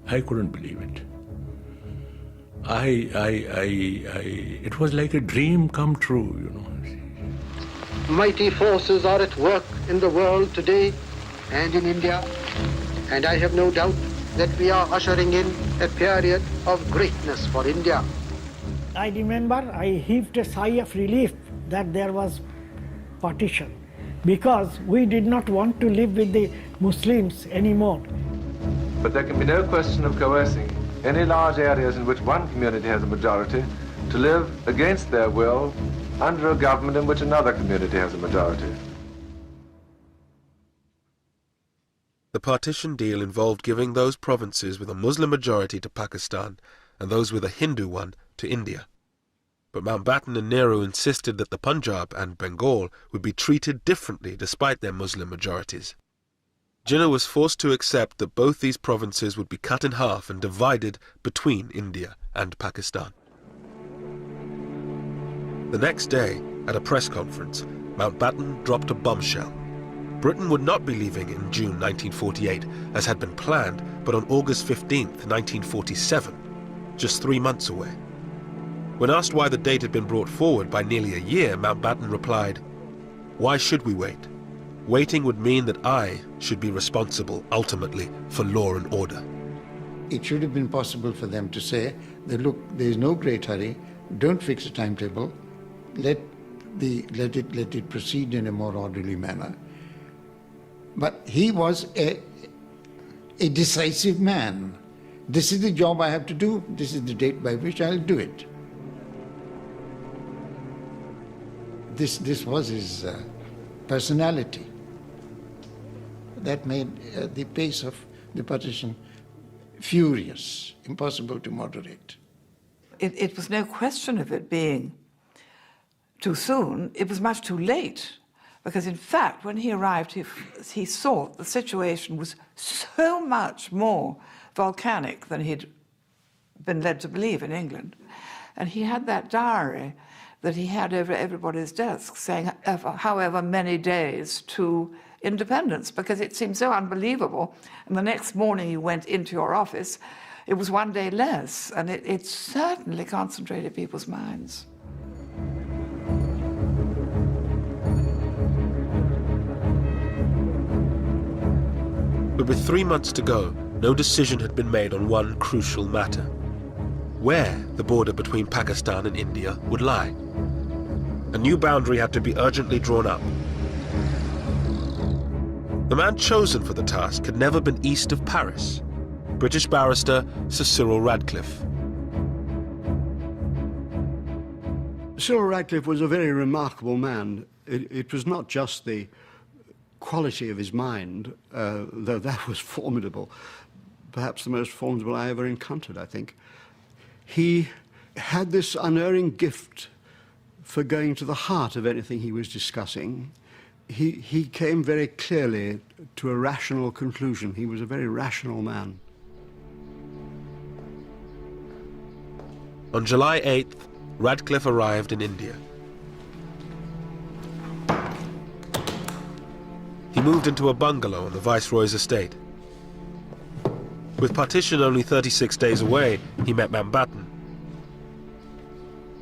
I couldn't believe it. It was like a dream come true, you know. Mighty forces are at work in the world today and in India, and I have no doubt that we are ushering in a period of greatness for India. I remember I heaved a sigh of relief that there was partition, because we did not want to live with the Muslims anymore. But there can be no question of coercing any large areas in which one community has a majority to live against their will under a government in which another community has a majority. The partition deal involved giving those provinces with a Muslim majority to Pakistan and those with a Hindu one to India. But Mountbatten and Nehru insisted that the Punjab and Bengal would be treated differently despite their Muslim majorities. Jinnah was forced to accept that both these provinces would be cut in half and divided between India and Pakistan. The next day, at a press conference, Mountbatten dropped a bombshell. Britain would not be leaving in June 1948, as had been planned, but on August 15, 1947, just 3 months away. When asked why the date had been brought forward by nearly a year, Mountbatten replied, "Why should we wait? Waiting would mean that I should be responsible, ultimately, for law and order." It should have been possible for them to say that, look, there is no great hurry, don't fix a timetable, let it proceed in a more orderly manner. But he was a decisive man. This is the job I have to do, this is the date by which I'll do it. This was his personality. That made the pace of the partition furious, impossible to moderate. It was no question of it being too soon, it was much too late. Because in fact, when he arrived, he saw the situation was so much more volcanic than he'd been led to believe in England. And he had that diary that he had over everybody's desk saying however many days to independence, because it seemed so unbelievable. And the next morning you went into your office, it was 1 day less, and it certainly concentrated people's minds. But with 3 months to go, no decision had been made on one crucial matter: where the border between Pakistan and India would lie. A new boundary had to be urgently drawn up. The man chosen for the task had never been east of Paris, British barrister Sir Cyril Radcliffe. Cyril Radcliffe was a very remarkable man. It was not just the quality of his mind, though that was formidable, perhaps the most formidable I ever encountered, I think. He had this unerring gift for going to the heart of anything he was discussing. He came very clearly to a rational conclusion. He was a very rational man. On July 8th, Radcliffe arrived in India. He moved into a bungalow on the Viceroy's estate. With partition only 36 days away, he met Mountbatten.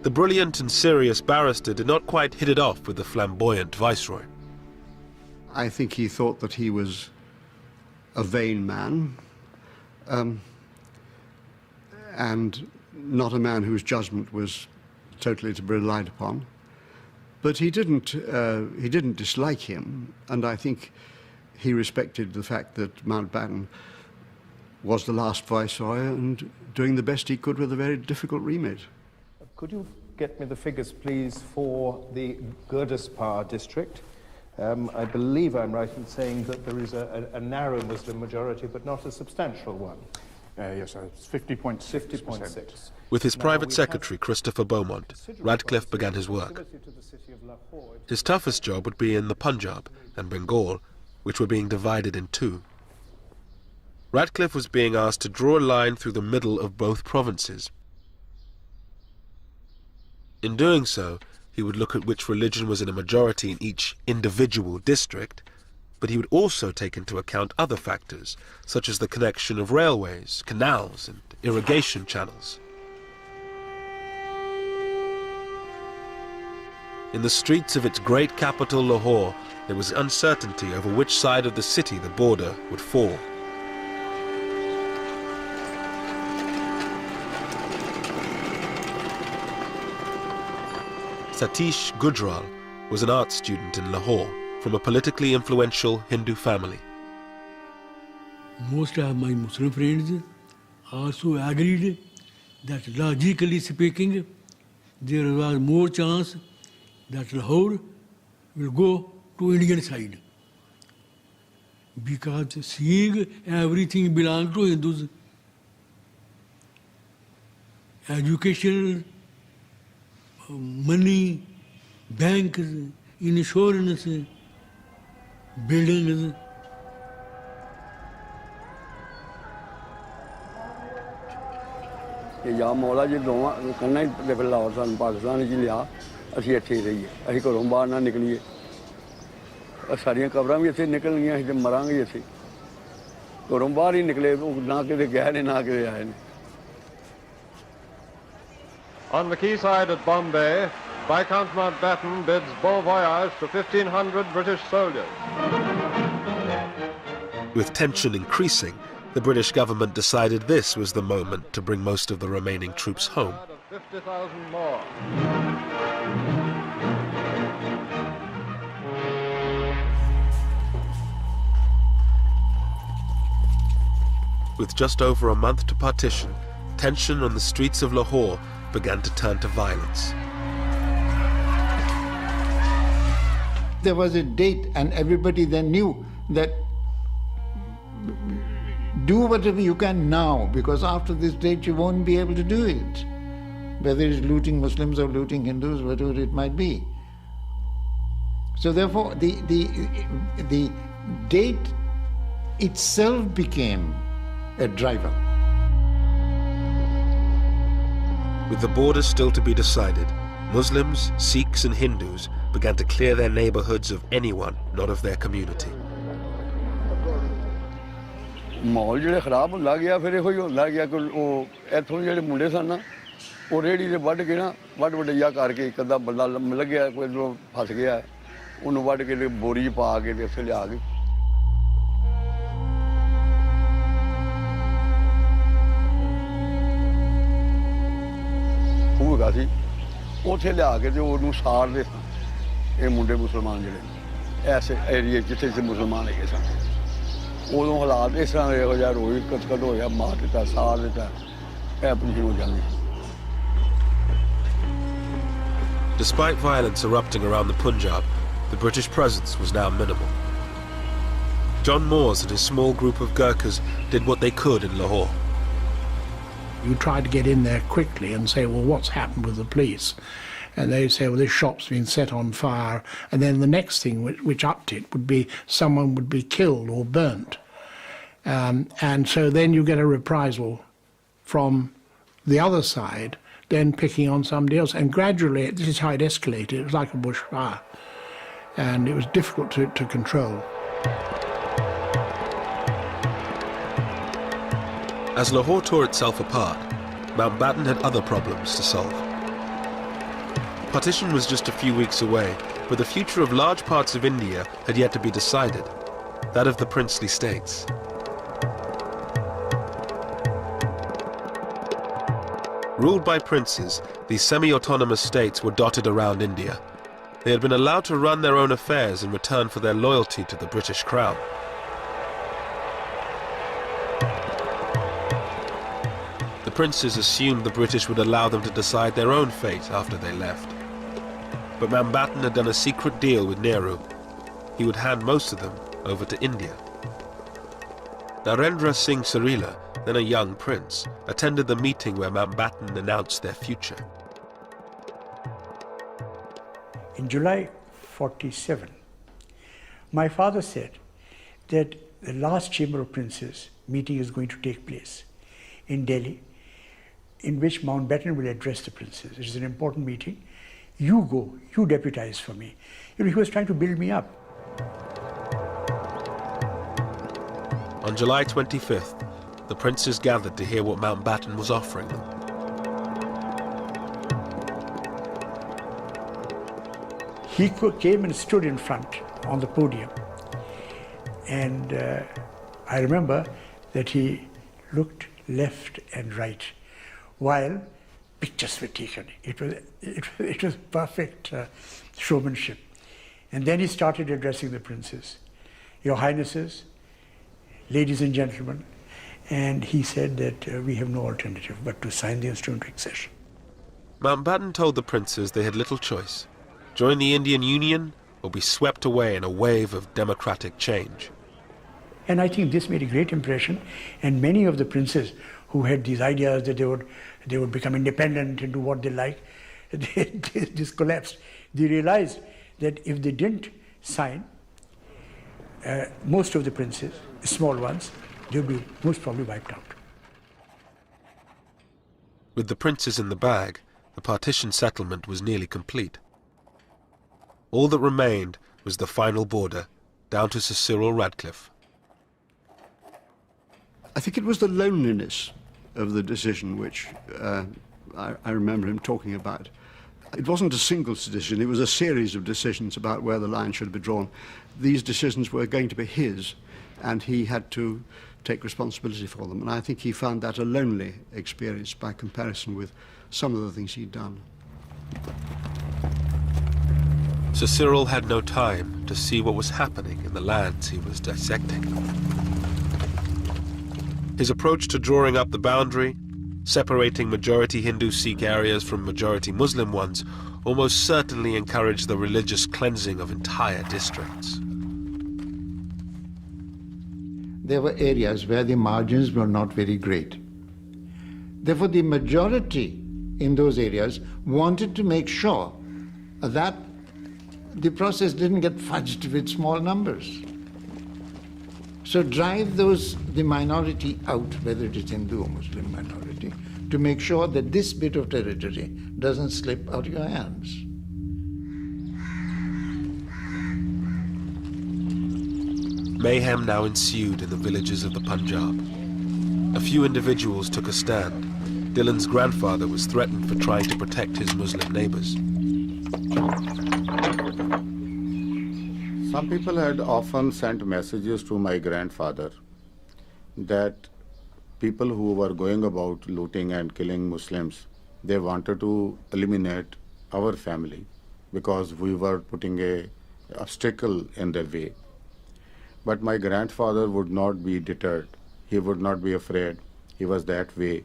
The brilliant and serious barrister did not quite hit it off with the flamboyant Viceroy. I think he thought that he was a vain man, and not a man whose judgment was totally to be relied upon. But he didn't dislike him, and I think he respected the fact that Mountbatten was the last Viceroy and doing the best he could with a very difficult remit. Could you get me the figures, please, for the Gurdaspur district? I believe I'm right in saying that there is a narrow Muslim majority, but not a substantial one. Yes, sir. It's 50.6%. 50.6. With his private secretary, Christopher Beaumont, Radcliffe began his work. His toughest job would be in the Punjab and Bengal, which were being divided in two. Radcliffe was being asked to draw a line through the middle of both provinces. In doing so, he would look at which religion was in a majority in each individual district, but he would also take into account other factors, such as the connection of railways, canals, and irrigation channels. In the streets of its great capital, Lahore, there was uncertainty over which side of the city the border would fall. Satish Gujral was an art student in Lahore from a politically influential Hindu family. Most of my Muslim friends also agreed that logically speaking, there was more chance that Lahore will go to Indian side. Because seeing everything belongs to Hindus. Education, money, banks, insurance, buildings. या मौला जी दोवां कन्ना ही फिर लाहौर सन पाकिस्तान जी लिया असीं इत्थे ही रहिए असीं घरों बाहर ना निकलीए सारियां कबरां भी इत्थे निकल गईयां असीं ते मरांगे ही इत्थे घरों बाहर ही निकले ना किते गए ने ना किते आए ने On the quayside at Bombay, Viscount Mountbatten bids bon voyage to 1,500 British soldiers. With tension increasing, the British government decided this was the moment to bring most of the remaining troops home. 50,000 more. With just over a month to partition, tension on the streets of Lahore began to turn to violence. There was a date and everybody then knew that do whatever you can now, because after this date you won't be able to do it. Whether it's looting Muslims or looting Hindus, whatever it might be. So therefore the date itself became a driver. With the border still to be decided, Muslims, Sikhs and Hindus began to clear their neighborhoods of anyone not of their community. माहौल जो खराब होंदा गया फिर इहो ही होंदा गया कि इत्थों जेह्ड़े मुंडे सन ना वो रेहड़ी दे वड्ढ के ना वड्ढ वड्ढिया करके एक अद्धा बंदा लग्गेआ कोई फस गया उन्होंने वड्ढ के बोरी पा के इत्थे लिया के होगा सी उत्थे लिया के ते ओनू साड़दे सन ये मुंडे मुसलमान जेह्ड़े ऐसे एरिए जित्थे जित्थे मुसलमान हैगे सन उदों हालात इस तरह इहो जिहा रोई कतकत होया मार दित्ता साड़ दित्ता ऐ पोजीशन हो जांदी। Despite violence erupting around the Punjab, the British presence was now minimal. John Moores and his small group of Gurkhas did what they could in Lahore. You try to get in there quickly and say, well, what's happened with the police? And they say, well, this shop's been set on fire. And then the next thing which upped it would be someone would be killed or burnt. And so then you get a reprisal from the other side, then picking on somebody else. And gradually, this is how it escalated. It was like a bushfire. And it was difficult to control. As Lahore tore itself apart, Mountbatten had other problems to solve. Partition was just a few weeks away, but the future of large parts of India had yet to be decided, that of the princely states. Ruled by princes, these semi-autonomous states were dotted around India. They had been allowed to run their own affairs in return for their loyalty to the British Crown. The princes assumed the British would allow them to decide their own fate after they left. But Mountbatten had done a secret deal with Nehru. He would hand most of them over to India. Narendra Singh Sarila, then a young prince, attended the meeting where Mountbatten announced their future. In July 47, my father said that the last Chamber of Princes meeting is going to take place in Delhi, in which Mountbatten will address the princes. It is an important meeting. You go, you deputize for me. You know, he was trying to build me up. On July 25th, the princes gathered to hear what Mountbatten was offering them. He came and stood in front on the podium. And I remember that he looked left and right while pictures were taken. It was perfect showmanship. And then he started addressing the princes. Your Highnesses, ladies and gentlemen, and he said that we have no alternative but to sign the instrument of accession. Mountbatten told the princes they had little choice. join the Indian Union, or be swept away in a wave of democratic change. And I think this made a great impression, and many of the princes who had these ideas that they would become independent and do what they like, this collapsed. They realized that if they didn't sign, most of the princes, small ones, they would be most probably wiped out. With the princes in the bag, the partition settlement was nearly complete. All that remained was the final border, down to Sir Cyril Radcliffe. I think it was the loneliness of the decision which I remember him talking about. It wasn't a single decision, it was a series of decisions about where the line should be drawn. These decisions were going to be his, and he had to take responsibility for them. And I think he found that a lonely experience by comparison with some of the things he'd done. Sir Cyril had no time to see what was happening in the lands he was dissecting. His approach to drawing up the boundary, separating majority Hindu Sikh areas from majority Muslim ones, almost certainly encouraged the religious cleansing of entire districts. There were areas where the margins were not very great. Therefore, the majority in those areas wanted to make sure that the process didn't get fudged with small numbers. So drive the minority out, whether it is Hindu or Muslim minority, to make sure that this bit of territory doesn't slip out of your hands. Mayhem now ensued in the villages of the Punjab. A few individuals took a stand. Dylan's grandfather was threatened for trying to protect his Muslim neighbors. Some people had often sent messages to my grandfather that people who were going about looting and killing Muslims, they wanted to eliminate our family because we were putting an obstacle in their way. But my grandfather would not be deterred. He would not be afraid. He was that way.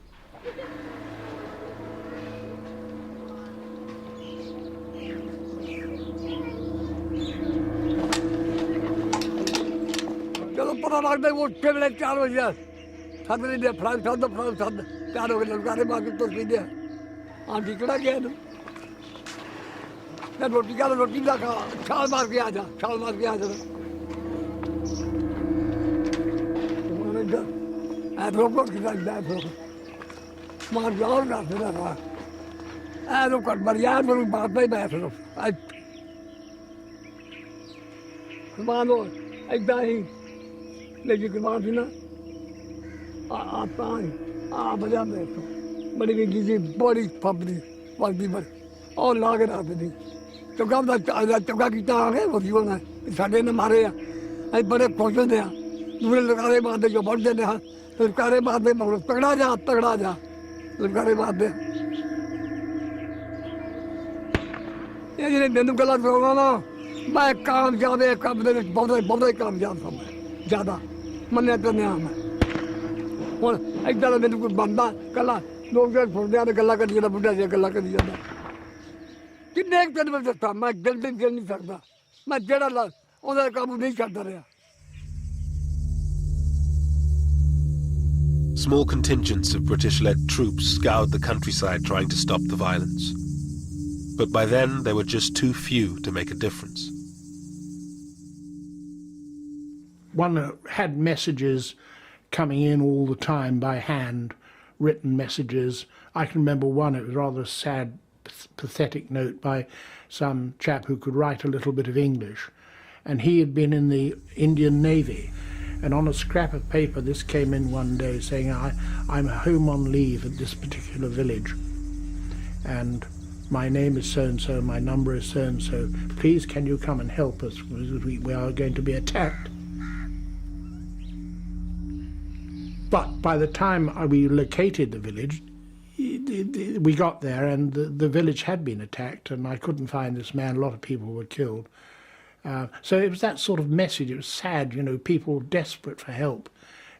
Small contingents of British-led troops scoured the countryside trying to stop the violence. But by then, there were just too few to make a difference. One had messages coming in all the time by hand, written messages. I can remember one, it was rather a sad, pathetic note by some chap who could write a little bit of English. And he had been in the Indian Navy. And on a scrap of paper, this came in one day saying, I'm home on leave at this particular village. And my name is so-and-so, my number is so-and-so. Please, can you come and help us? We are going to be attacked. But by the time we located the village, we got there and the village had been attacked and I couldn't find this man. A lot of people were killed. So it was that sort of message. It was sad, you know, people desperate for help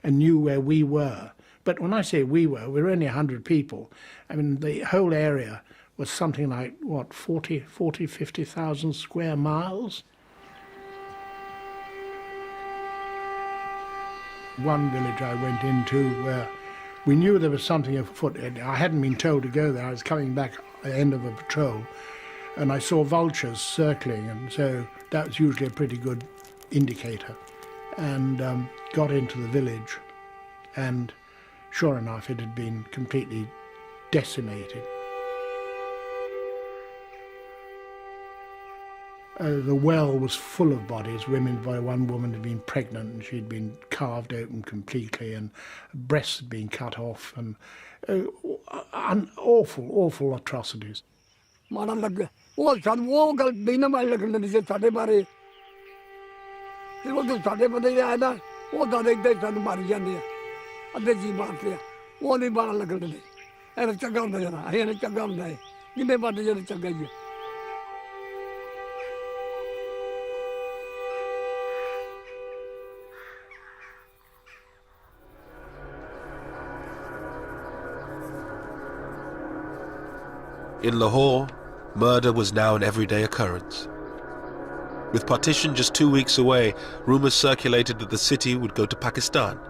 and knew where we were. But when I say we were only 100 people. I mean, the whole area was something like, what, 50,000 square miles? One village I went into where we knew there was something afoot. I hadn't been told to go there. I was coming back at the end of a patrol, and I saw vultures circling, and so that was usually a pretty good indicator. And got into the village, and sure enough, it had been completely decimated. The well was full of bodies. One woman had been pregnant and she'd been carved open completely, and breasts had been cut off, and awful atrocities. ਮਾੜਾ ਲੱਗਾ ਉਹ ਸਾਨੂੰ ਉਹ ਗੱਲ ਨਹੀਂ ਨਾ ਮਾੜੀ ਲੱਗਣ ਦਿੰਦੀ ਸੀ ਸਾਡੇ ਬਾਰੇ ਤੇ ਉਹ ਤਾਂ ਸਾਡੇ ਬੰਦੇ ਆਏ ਨਾ ਉਹ ਤਾਂ ਇੱਦਾਂ ਹੀ ਸਾਨੂੰ ਮਾਰੀ ਜਾਂਦੇ ਆ ਅੱਧੇ ਜੀ ਮਾਰਦੇ ਆ ਉਹ ਨਹੀਂ ਮਾੜਾ ਲੱਗਣ ਦਿੰਦੇ ਇਹ ਚੰਗਾ ਹੁੰਦਾ ਜਰਾ ਇਹ ਚੰਗਾ ਹੁੰਦਾ ਹੈ ਜਿੰਨੇ ਬੰਦੇ ਜਿਹੜੇ ਚੰਗਾ ਹੀ ਹੈ. In Lahore, murder was now an everyday occurrence. With partition just 2 weeks away, rumours circulated that the city would go to Pakistan.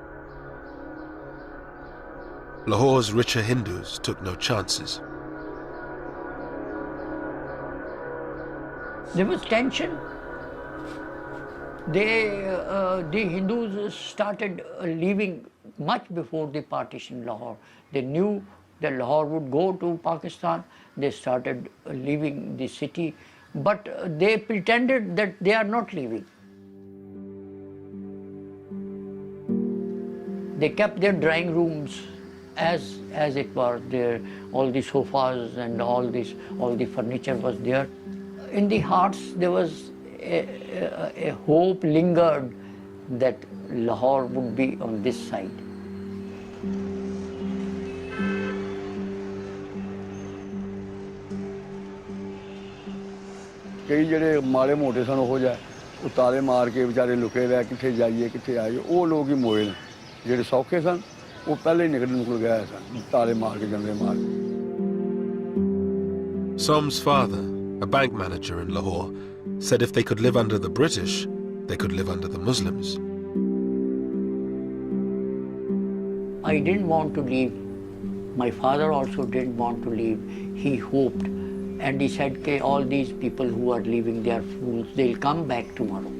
Lahore's richer Hindus took no chances. There was tension. The Hindus started leaving much before the partition Lahore. They knew that Lahore would go to Pakistan. They started leaving the city, but they pretended that they are not leaving. They kept their drawing rooms as it was there. All the sofas and all the furniture was there. In the hearts there was a hope lingered that Lahore would be on this side. ਕਈ ਜਿਹੜੇ ਮਾੜੇ ਮੋਟੇ ਸਨ ਉਹ ਜਿਹਾ ਉਹ ਤਾਲੇ ਮਾਰ ਕੇ ਵਿਚਾਰੇ ਲੁਕੇ ਰਹਿ ਕਿੱਥੇ ਜਾਈਏ ਕਿੱਥੇ ਆਈਏ ਉਹ ਲੋਕ ਹੀ ਮੋਏ ਨੇ ਜਿਹੜੇ ਸੌਖੇ ਸਨ ਉਹ ਪਹਿਲੇ ਹੀ ਨਿਕਲ ਗਏ ਸਨ ਤਾਲੇ ਮਾਰ ਕੇ ਜੰਗਲੇ ਮਾਰ ਕੇ. Som's father, a bank manager in Lahore, said if they could live under the British, they could live under the Muslims. I didn't want to leave. My father also didn't want to leave. He hoped. And he said, okay, all these people who are leaving, they are fools. They'll come back tomorrow.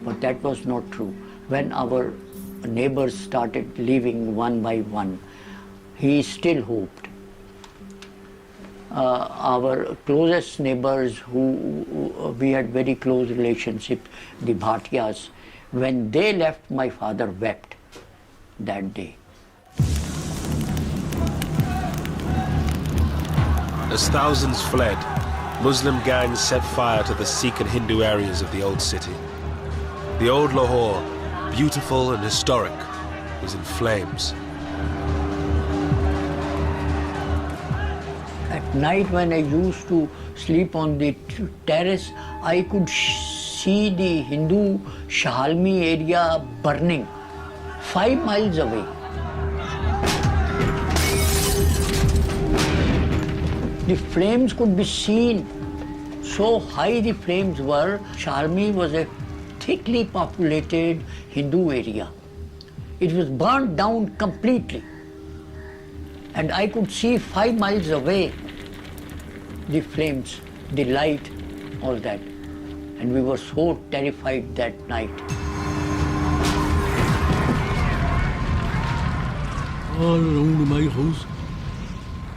But that was not true. When our neighbors started leaving one by one, he still hoped. Our closest neighbors who we had very close relationship, the Bhatiyas, when they left, my father wept that day. As thousands fled, Muslim gangs set fire to the Sikh and Hindu areas of the old city. The old Lahore, beautiful and historic, was in flames. At night when I used to sleep on the terrace, I could see the Hindu Shahalmi area burning 5 miles away. The flames could be seen. So high the flames were. Shahalmi was a thickly populated Hindu area. It was burnt down completely. And I could see 5 miles away the flames, the light, all that. And we were so terrified that night. All around my house,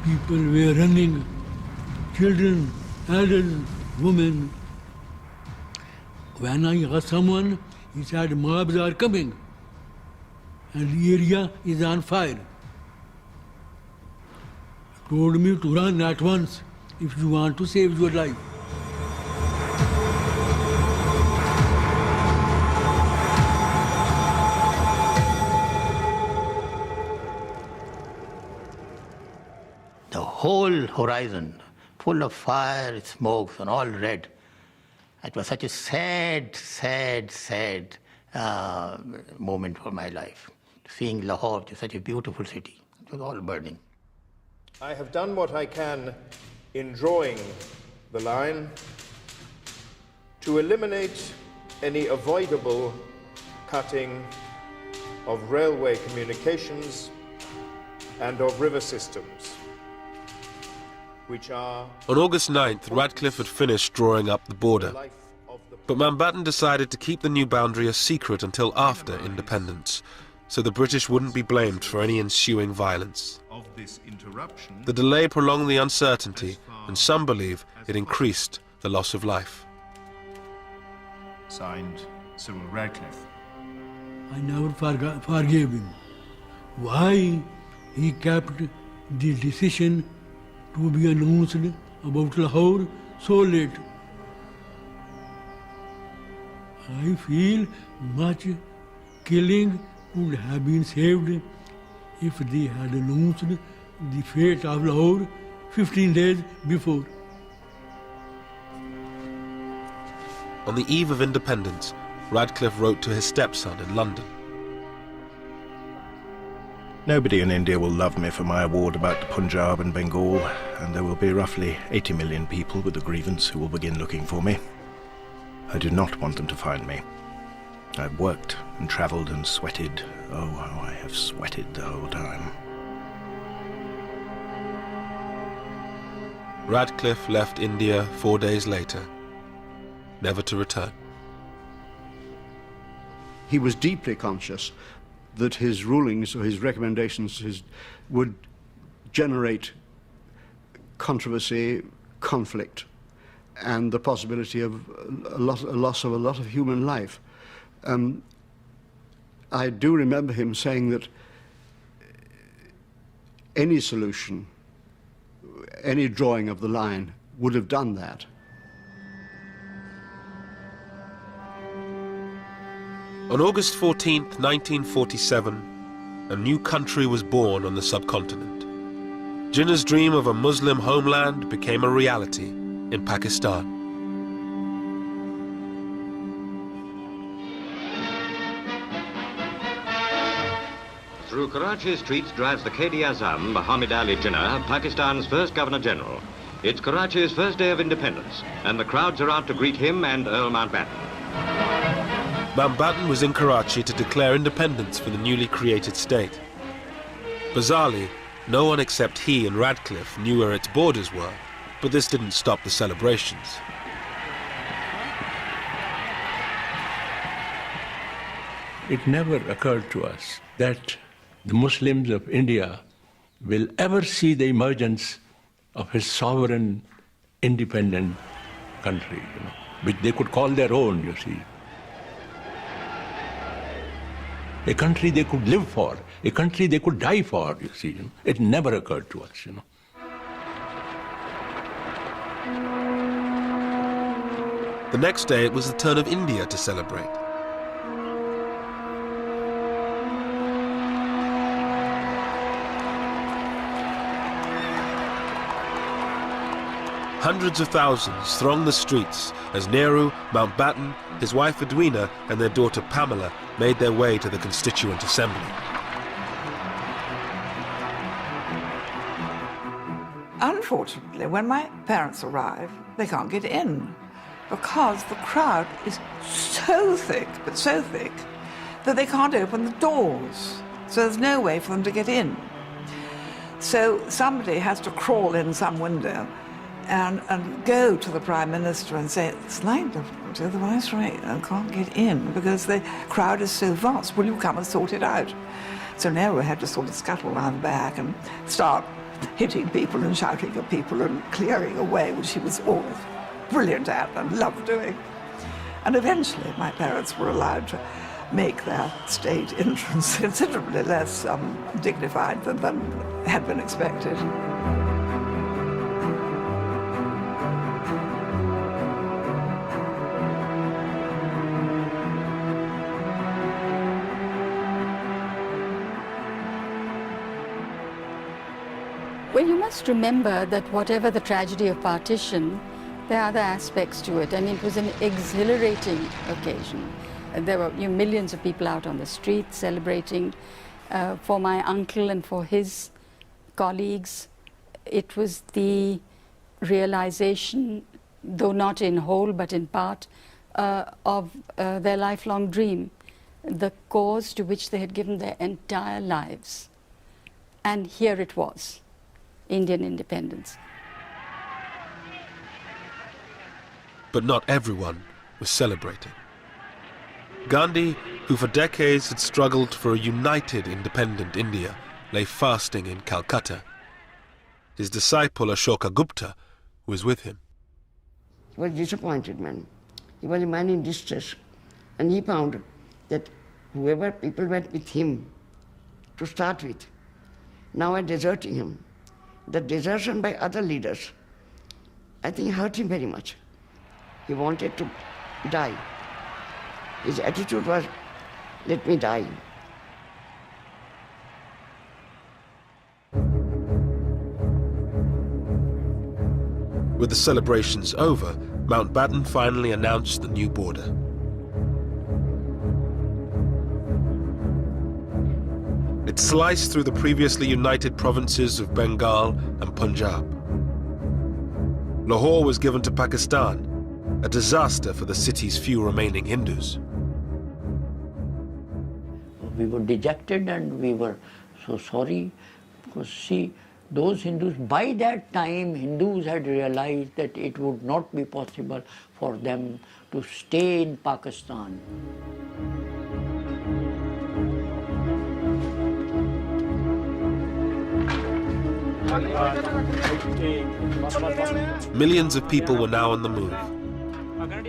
people were running. Children, elders, women. When I asked someone, he said, mobs are coming and the area is on fire. He told me to run at once if you want to save your life. The whole horizon full of fire, smokes, and all red. It was such a sad moment for my life. seeing Lahore, which is such a beautiful city. It was all burning. I have done what I can in drawing the line to eliminate any avoidable cutting of railway communications and of river systems, which are... On August 9th, Radcliffe had finished drawing up the border, but Mountbatten decided to keep the new boundary a secret until after independence, so the British wouldn't be blamed for any ensuing violence. The delay prolonged the uncertainty, and some believe it increased the loss of life. Signed, Cyril Radcliffe. I never forgave him. Why he kept the decision to be announced about Lahore so late? I feel much killing could have been saved if they had announced the fate of Lahore 15 days before. On the eve of independence, Radcliffe wrote to his stepson in London. Nobody in India will love me for my award about the Punjab and Bengal, and there will be roughly 80 million people with a grievance who will begin looking for me. I do not want them to find me. I've worked and travelled and sweated. Oh, how I have sweated the whole time. Radcliffe left India 4 days later, never to return. He was deeply conscious that his rulings or his recommendations would generate controversy, conflict, and the possibility of a loss of a lot of human life. I do remember him saying that any solution, any drawing of the line would have done that. On August 14th, 1947, a new country was born on the subcontinent. Jinnah's dream of a Muslim homeland became a reality in Pakistan. Through Karachi's streets drives the Quaid-e-Azam, Muhammad Ali Jinnah, Pakistan's first Governor-General. It's Karachi's first day of independence, and the crowds are out to greet him and Earl Mountbatten. Mountbatten was in Karachi to declare independence for the newly created state. Bizarrely, no one except he and Radcliffe knew where its borders were, but this didn't stop the celebrations. It never occurred to us that the Muslims of India will ever see the emergence of a sovereign, independent country, which they could call their own, you see. A country they could live for, a country they could die for, you see. It never occurred to us, The next day, it was the turn of India to celebrate. Hundreds of thousands thronged the streets as Nehru, Mountbatten, his wife Edwina and their daughter Pamela made their way to the Constituent Assembly. Unfortunately, when my parents arrive, they can't get in because the crowd is so thick, but so thick, that they can't open the doors. So there's no way for them to get in. So somebody has to crawl in some window and go to the Prime Minister and say, it's like the Viceroy can't get in because the crowd is so vast. Will you come and sort it out? So Nehru had to sort of scuttle around the back and start hitting people and shouting at people and clearing away, which he was always brilliant at and loved doing. And eventually my parents were allowed to make their state entrance considerably less dignified than had been expected. Well, you must remember that whatever the tragedy of partition, there are other aspects to it, and it was an exhilarating occasion. There were millions of people out on the streets celebrating, For my uncle and for his colleagues, it was the realization, though not in whole but in part, of their lifelong dream, the cause to which they had given their entire lives. And here it was, Indian independence. But not everyone was celebrating. Gandhi, who for decades had struggled for a united independent India, lay fasting in Calcutta. His disciple Ashoka Gupta was with him. He was a disappointed man. He was a man in distress. And he found that whoever people went with him to start with, now are deserting him. The desertion by other leaders, I think, hurt him very much. He wanted to die. His attitude was, let me die. With the celebrations over, Mountbatten finally announced the new border. It sliced through the previously united provinces of Bengal and Punjab. Lahore was given to Pakistan, a disaster for the city's few remaining Hindus. We were dejected and we were so sorry because, see, those Hindus, by that time, Hindus had realized that it would not be possible for them to stay in Pakistan. Millions of people were now on the move.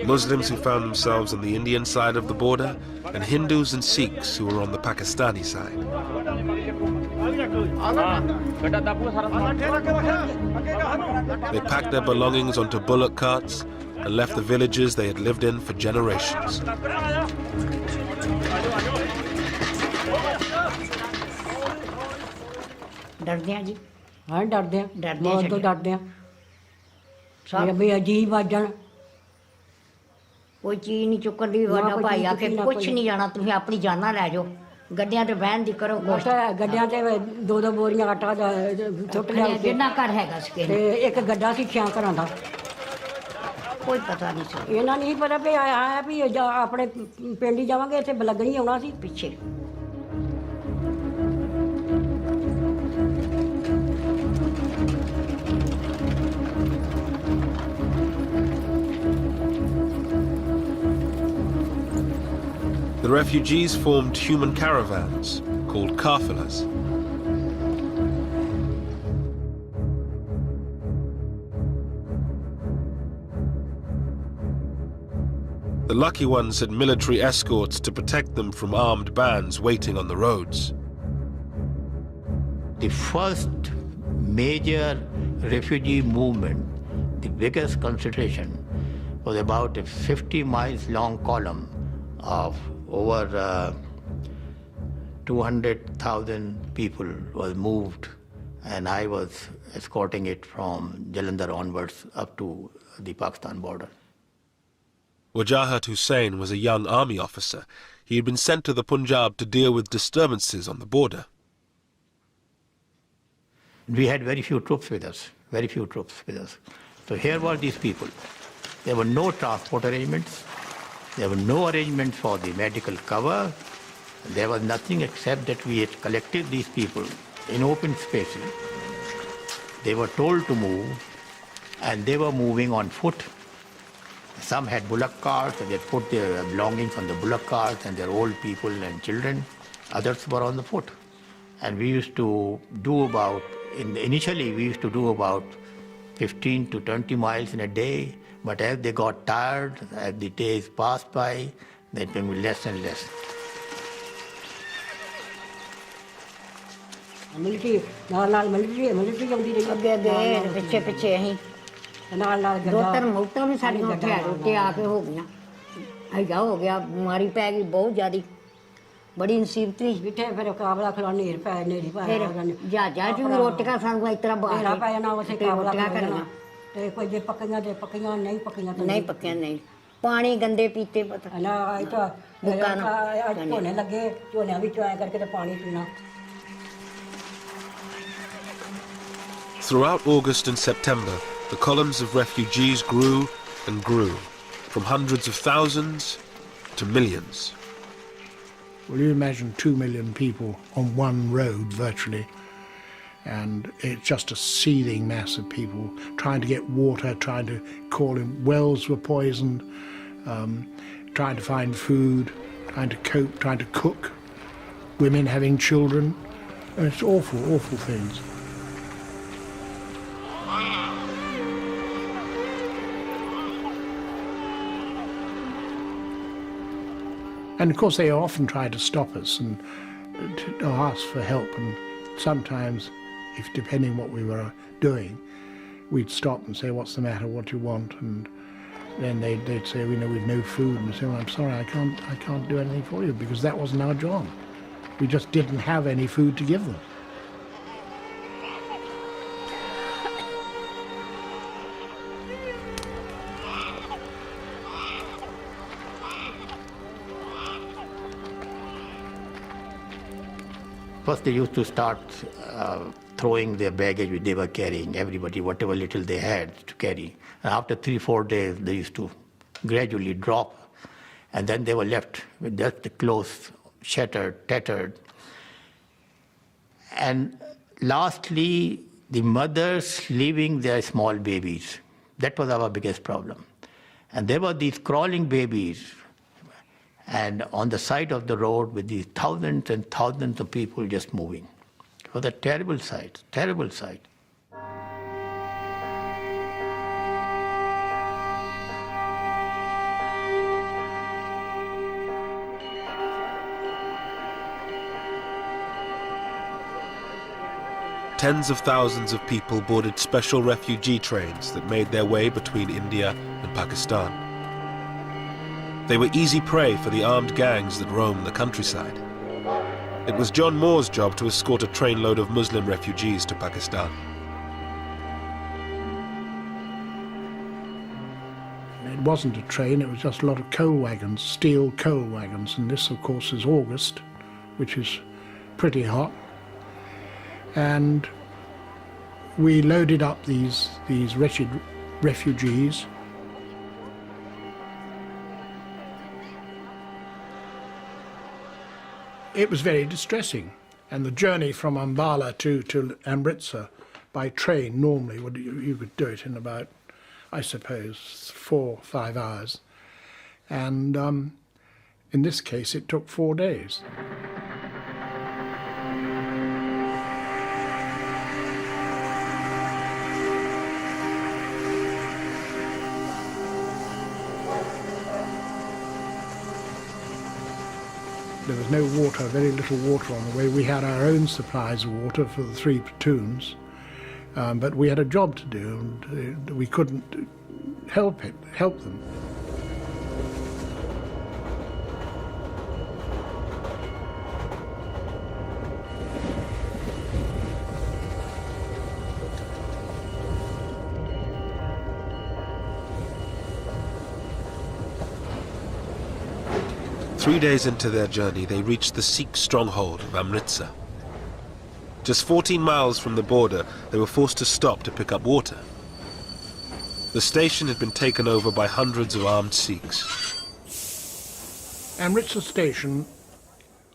Muslims who found themselves on the Indian side of the border, and Hindus and Sikhs who were on the Pakistani side. They packed their belongings onto bullock carts and left the villages they had lived in for generations. डरते हैं जी हाँ डरते हैं बहुत तो डरते हैं सब भी अजीब आजन कोई चीज नहीं चुकन दी वाला भाई आके कुछ नहीं जाना तुम अपनी जाना ले जाओ गड्डियां ते बहन दी करो गड्डियां ते दो दो बोरियां आटा सुट लिया जिन्ना घर हैगा सके ते एक गड्ढा सी छां घरां दा कोई पता नहीं सी इन्हां नहीं पता भी आया भी अपने पिंड ही जावांगे इत्थे लगणी आउणा सी पिछे The refugees formed human caravans called kafilas. The lucky ones had military escorts to protect them from armed bands waiting on the roads. The first major refugee movement, the biggest concentration, was about a 50 miles long column of over 200,000 people was moved, and I was escorting it from Jalandhar onwards up to the Pakistan border. Wajahat Hussain was a young army officer. He had been sent to the Punjab to deal with disturbances on the border. We had very few troops with us, very few troops with us. So here were these people. There were no transport arrangements. There were no arrangements for the medical cover. There was nothing except that we had collected these people in open spaces. They were told to move, and they were moving on foot. Some had bullock carts, and they put their belongings on the bullock carts, and their old people and children. Others were on the foot. And we used to do initially we used to do about 15 to 20 miles in a day. But as they got tired, as the days passed by, they became less and less. Military आउंदी रही अगे अगे पिछे पिछे अहीं दो तीन मौतां भी साडियां उत्थे उत्ते आके हो गईयां ऐजा हो गया बीमारी पै गई बहुत ज्यादा बड़ी मुसीबत थी बिठे फिर काबला खला नेर पै नेरी पै जहाजा च रोटियां सानू इस तरह बाहर पै जाना उत्थे काबला करना ते कोई जे पक्कियां ते पक्कियां नहीं पक्कियां नहीं पक्कियां नहीं ਪਾਣੀ ਗੰਦੇ ਪੀਤੇ ਪਤਾ ਨਾ ਇਹ ਤਾਂ ਅੱਜ ਝੋਨੇ ਲੱਗੇ ਝੋਨਿਆਂ ਵਿੱਚੋਂ ਆਇਆ ਕਰਕੇ ਤੇ ਪਾਣੀ ਪੀਣਾ Throughout August and September, the columns of refugees grew and grew, from hundreds of thousands to millions. Well, you imagine 2 million people on one road, virtually, and it's just a seething mass of people trying to get water, trying to call in. Wells were poisoned, trying to find food, trying to cope, trying to cook, women having children. And it's awful, awful things. And of course they often try to stop us and to ask for help, and sometimes, if depending what we were doing, we'd stop and say, what's the matter, what do you want? And then they'd say, we know we've no food, and say, well, I'm sorry, I can't do anything for you, because that wasn't our job. We just didn't have any food to give them. First they used to start throwing their baggage which they were carrying, everybody, whatever little they had to carry. And after 3-4 days, they used to gradually drop. And then they were left with just the clothes shattered, tattered. And lastly, the mothers leaving their small babies. That was our biggest problem. And there were these crawling babies, and on the side of the road with these thousands and thousands of people just moving. It was a terrible sight, terrible sight. Tens of thousands of people boarded special refugee trains that made their way between India and Pakistan. They were easy prey for the armed gangs that roam the countryside. It was John Moore's job to escort a trainload of Muslim refugees to Pakistan. It wasn't a train, it was just a lot of coal wagons, steel coal wagons, and this, of course, is August, which is pretty hot. And we loaded up these wretched refugees. It was very distressing, and the journey from Ambala to Amritsar by train normally, you could do it in about, I suppose, 4 or 5 hours. And in this case, it took 4 days. There was no water, very little water on the way. We had our own supplies of water for the 3 platoons, but we had a job to do, and we couldn't help them. Three days into their journey, they reached the Sikh stronghold of Amritsar. Just 14 miles from the border, they were forced to stop to pick up water. The station had been taken over by hundreds of armed Sikhs. Amritsar station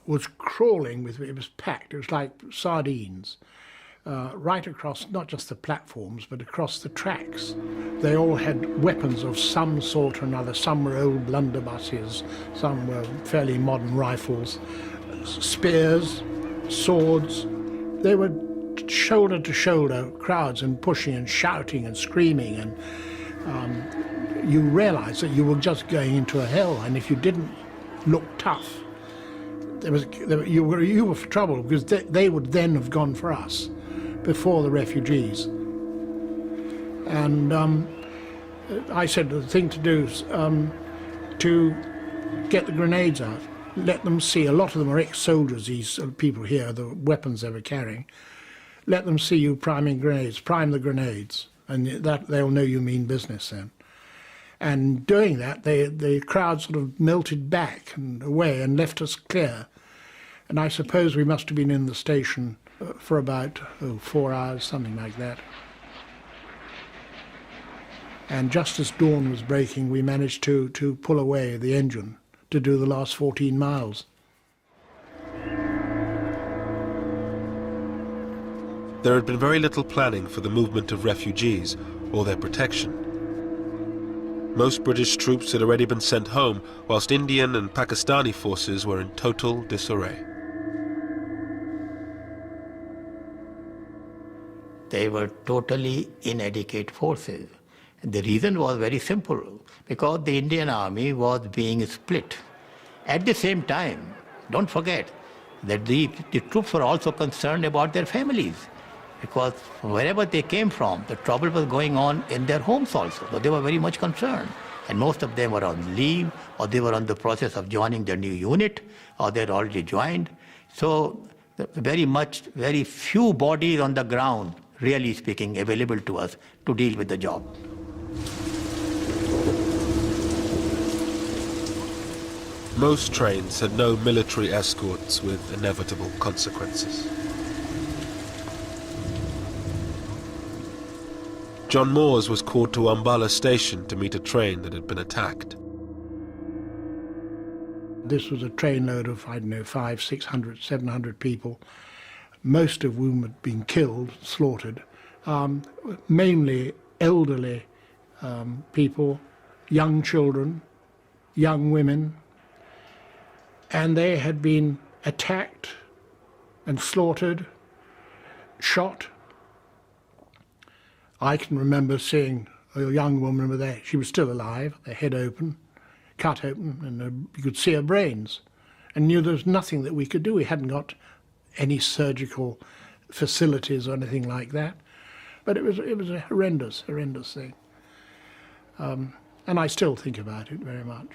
was crawling with, it was packed, it was like sardines, right across, not just the platforms, but across the tracks. They all had weapons of some sort or another. Some were old blunderbusses, some were fairly modern rifles, spears, swords. They were shoulder to shoulder crowds, and pushing and shouting and screaming, and you realized that you were just going into a hell, and if you didn't look tough, you were for trouble, because they would then have gone for us before the refugees. And I said the thing to do is to get the grenades out, let them see. A lot of them are ex-soldiers, these people here, the weapons they were carrying. Let them see you priming grenades, prime the grenades, and that they'll know you mean business then. And doing that, the crowd sort of melted back and away and left us clear. And I suppose we must have been in the station for about 4 hours, something like that. And just as dawn was breaking, we managed to pull away the engine to do the last 14 miles. There had been very little planning for the movement of refugees or their protection. Most British troops had already been sent home, whilst Indian and Pakistani forces were in total disarray. They were totally inadequate forces. The reason was very simple, because the Indian army was being split. At the same time, don't forget that the troops were also concerned about their families, because wherever they came from, the trouble was going on in their homes also. So they were very much concerned. And most of them were on leave, or they were on the process of joining their new unit, or they had already joined. So very few bodies on the ground, really speaking, available to us to deal with the job. Most trains had no military escorts with inevitable consequences. John Moores was called to Ambala station to meet a train that had been attacked. This was a trainload of, 500, 600, 700 people, most of whom had been killed, slaughtered, mainly elderly people, young children, young women, and they had been attacked and slaughtered, shot. I can remember seeing a young woman with she was still alive, her head open, cut open, and you could see her brains, and knew there was nothing that we could do. We hadn't got any surgical facilities or anything like that, but it was a horrendous thing, and I still think about it very much.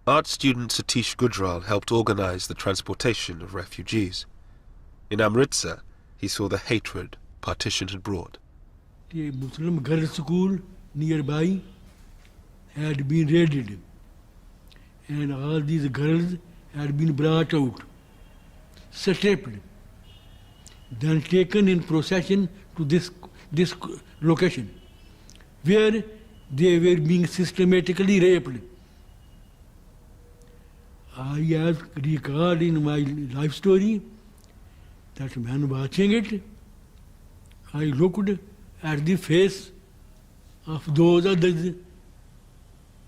Art student Satish Gujral helped organize the transportation of refugees. In Amritsar, he saw the hatred partition had brought. The Muslim girls' school nearby had been raided, and all these girls had been brought out, stripped, then taken in procession to this location, where they were being systematically raped. I have recalled in my life story that when watching it, I looked at the face of those others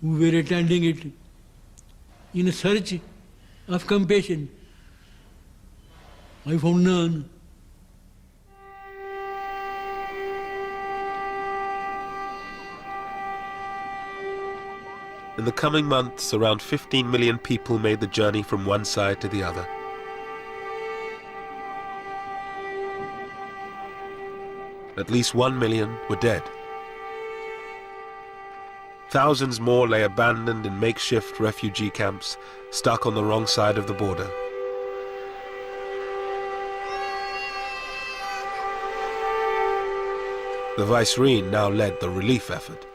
who were attending it in search of compassion. I found none. In the coming months, around 15 million people made the journey from one side to the other. At least 1 million were dead. Thousands more lay abandoned in makeshift refugee camps, stuck on the wrong side of the border. The Viceroy now led the relief effort.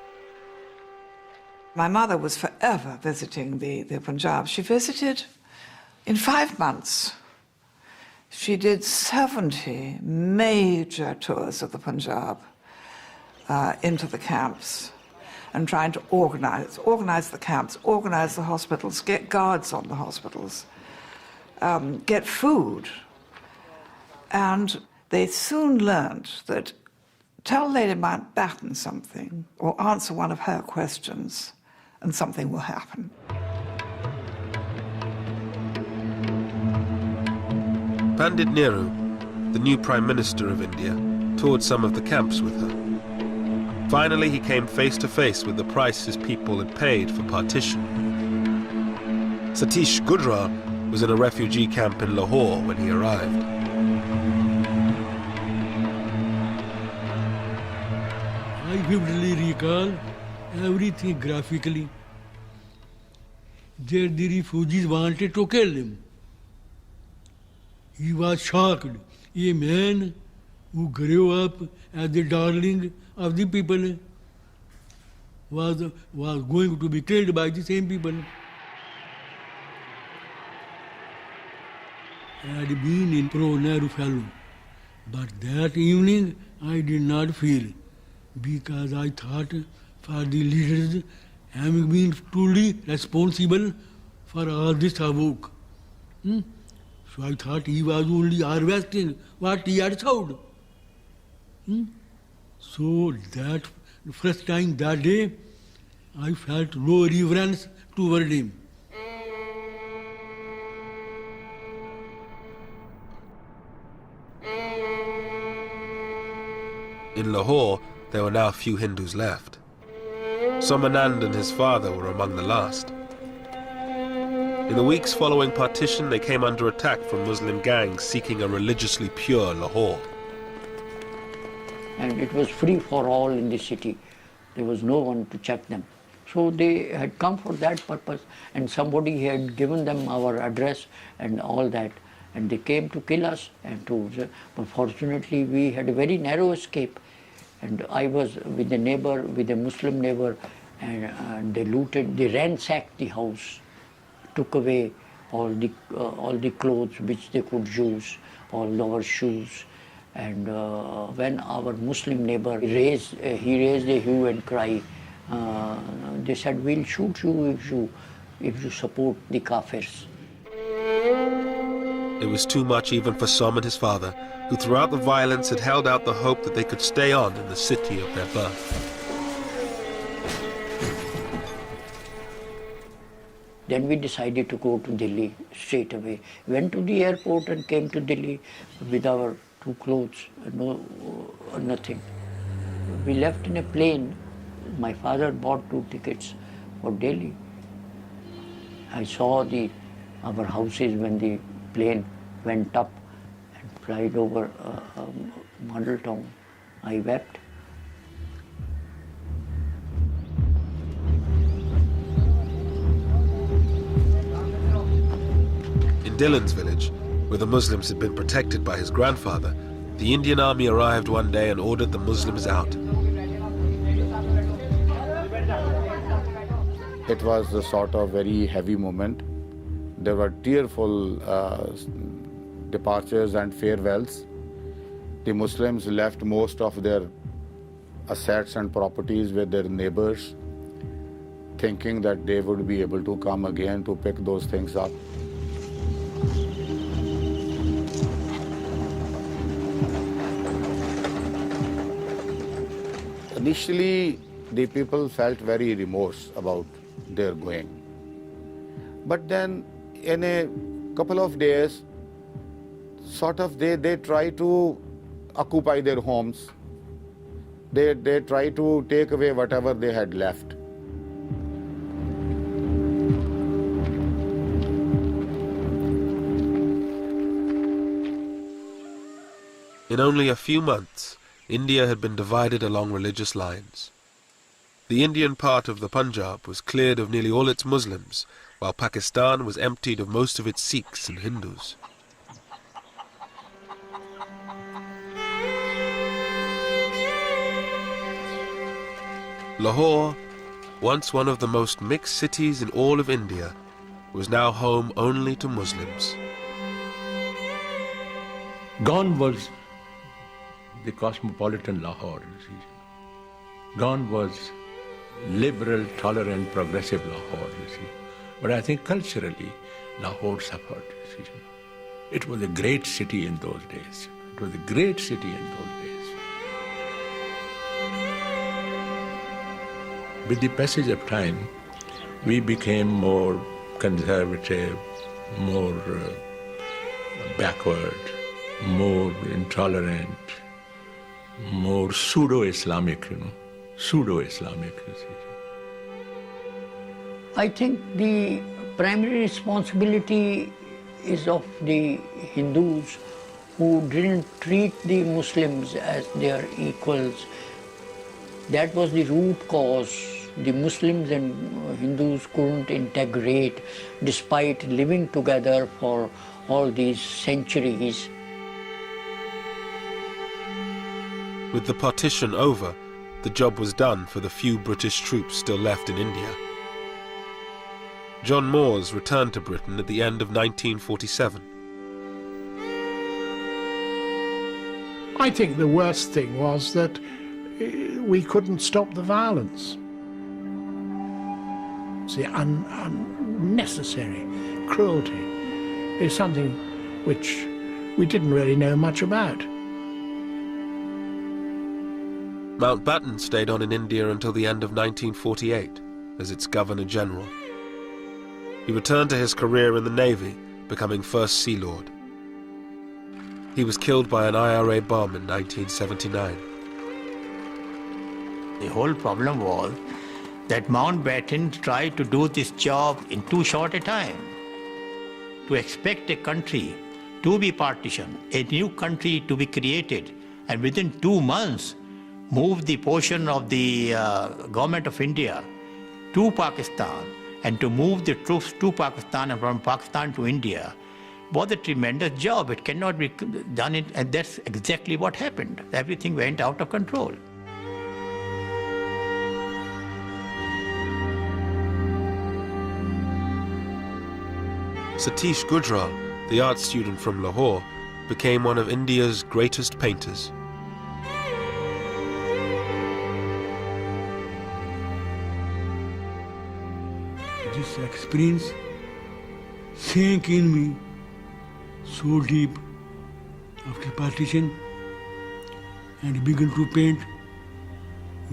My mother was forever visiting the Punjab. She visited in 5 months. She did 70 major tours of the Punjab into the camps and trying to organize the camps, organize the hospitals, get guards on the hospitals, get food. And they soon learned that tell Lady Mountbatten something or answer one of her questions and something will happen. Pandit Nehru, the new Prime Minister of India, toured some of the camps with her. Finally, he came face to face with the price his people had paid for partition. Satish Gujral was in a refugee camp in Lahore when he arrived. I vividly recall everything graphically. There the refugees wanted to kill him. He was shocked. A man who grew up as the darling of the people, was going to be killed by the same people. I had been in pro-Nehru fellow, but that evening I did not feel, because I thought for the leaders having been truly responsible for all this work. So I thought he was only harvesting what he had sowed. So that first time that day, I felt no reverence toward him. In Lahore, there were now few Hindus left. Somanand and his father were among the last. In the weeks following partition, they came under attack from Muslim gangs seeking a religiously pure Lahore. And it was free for all in the city. There was no one to check them. So they had come for that purpose, and somebody had given them our address and all that, and they came to kill us. But fortunately, we had a very narrow escape, and I was with a neighbor, with a Muslim neighbor, and they looted, they ransacked the house, took away all the clothes which they could use, all our shoes. And when our Muslim neighbor raised a hue and cry, they said, "We'll shoot you if you support the Kafirs." It was too much even for Som and his father, who throughout the violence had held out the hope that they could stay on in the city of their birth. Then we decided to go to Delhi straight away. Went to the airport and came to Delhi with our 2 clothes, nothing. We left in a plane. My father bought 2 tickets for Delhi. I saw our houses when the plane went up and flied over model town. I wept. In Dillon's village, where the Muslims had been protected by his grandfather, the Indian army arrived one day and ordered the Muslims out. It was a sort of very heavy moment. There were tearful departures and farewells. The Muslims left most of their assets and properties with their neighbors, thinking that they would be able to come again to pick those things up. Initially, the people felt very remorse about their going. But then, in a couple of days, sort of they try to occupy their homes. They try to take away whatever they had left. In only a few months, India had been divided along religious lines. The Indian part of the Punjab was cleared of nearly all its Muslims, while Pakistan was emptied of most of its Sikhs and Hindus. Lahore, once one of the most mixed cities in all of India, was now home only to Muslims. Gone was the cosmopolitan Lahore. Gone was liberal, tolerant, progressive Lahore, you see. But I think culturally, Lahore suffered, you see. It was a great city in those days. It was a great city in those days. With the passage of time, we became more conservative, more backward, more intolerant, more pseudo-Islamic, pseudo-Islamic. I think the primary responsibility is of the Hindus who didn't treat the Muslims as their equals. That was the root cause. The Muslims and Hindus couldn't integrate despite living together for all these centuries. With the partition over, the job was done for the few British troops still left in India. John Moores returned to Britain at the end of 1947. I think the worst thing was that we couldn't stop the violence. The unnecessary cruelty is something which we didn't really know much about. Mountbatten stayed on in India until the end of 1948 as its Governor-General. He returned to his career in the Navy, becoming First Sea Lord. He was killed by an IRA bomb in 1979. The whole problem was that Mountbatten tried to do this job in too short a time. To expect a country to be partitioned, a new country to be created, and within 2 months move the portion of the government of India to Pakistan, and to move the troops to Pakistan and from Pakistan to India was a tremendous job. It cannot be done, and that's exactly what happened. Everything went out of control. Satish Gujral, the art student from Lahore, became one of India's greatest painters. This experience sank in me so deep after partition, and began to paint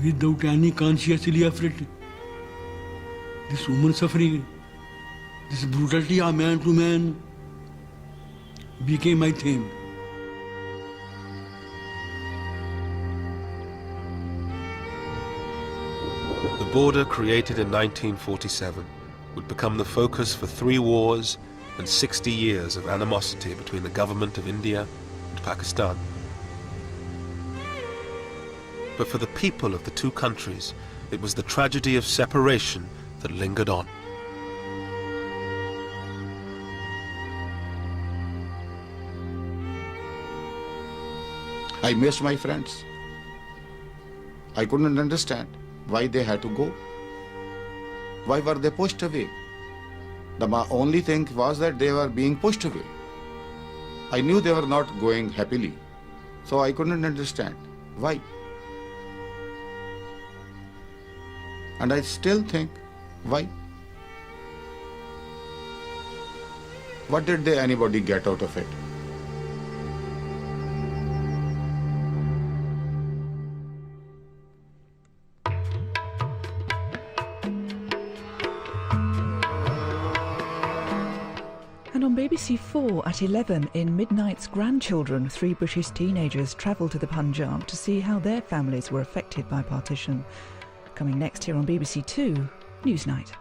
without any consciously effort. This woman suffering, this brutality of man to man became my theme. The border created in 1947 would become the focus for 3 wars and 60 years of animosity between the government of India and Pakistan. But for the people of the two countries, it was the tragedy of separation that lingered on. I missed my friends. I couldn't understand why they had to go. Why were they pushed away? The only thing was that they were being pushed away. I knew they were not going happily, so I couldn't understand why. And I still think, why? What did anybody get out of it? And on BBC 4 at 11 in Midnight's Grandchildren, 3 British teenagers travel to the Punjab to see how their families were affected by partition. Coming next here on BBC 2 Newsnight.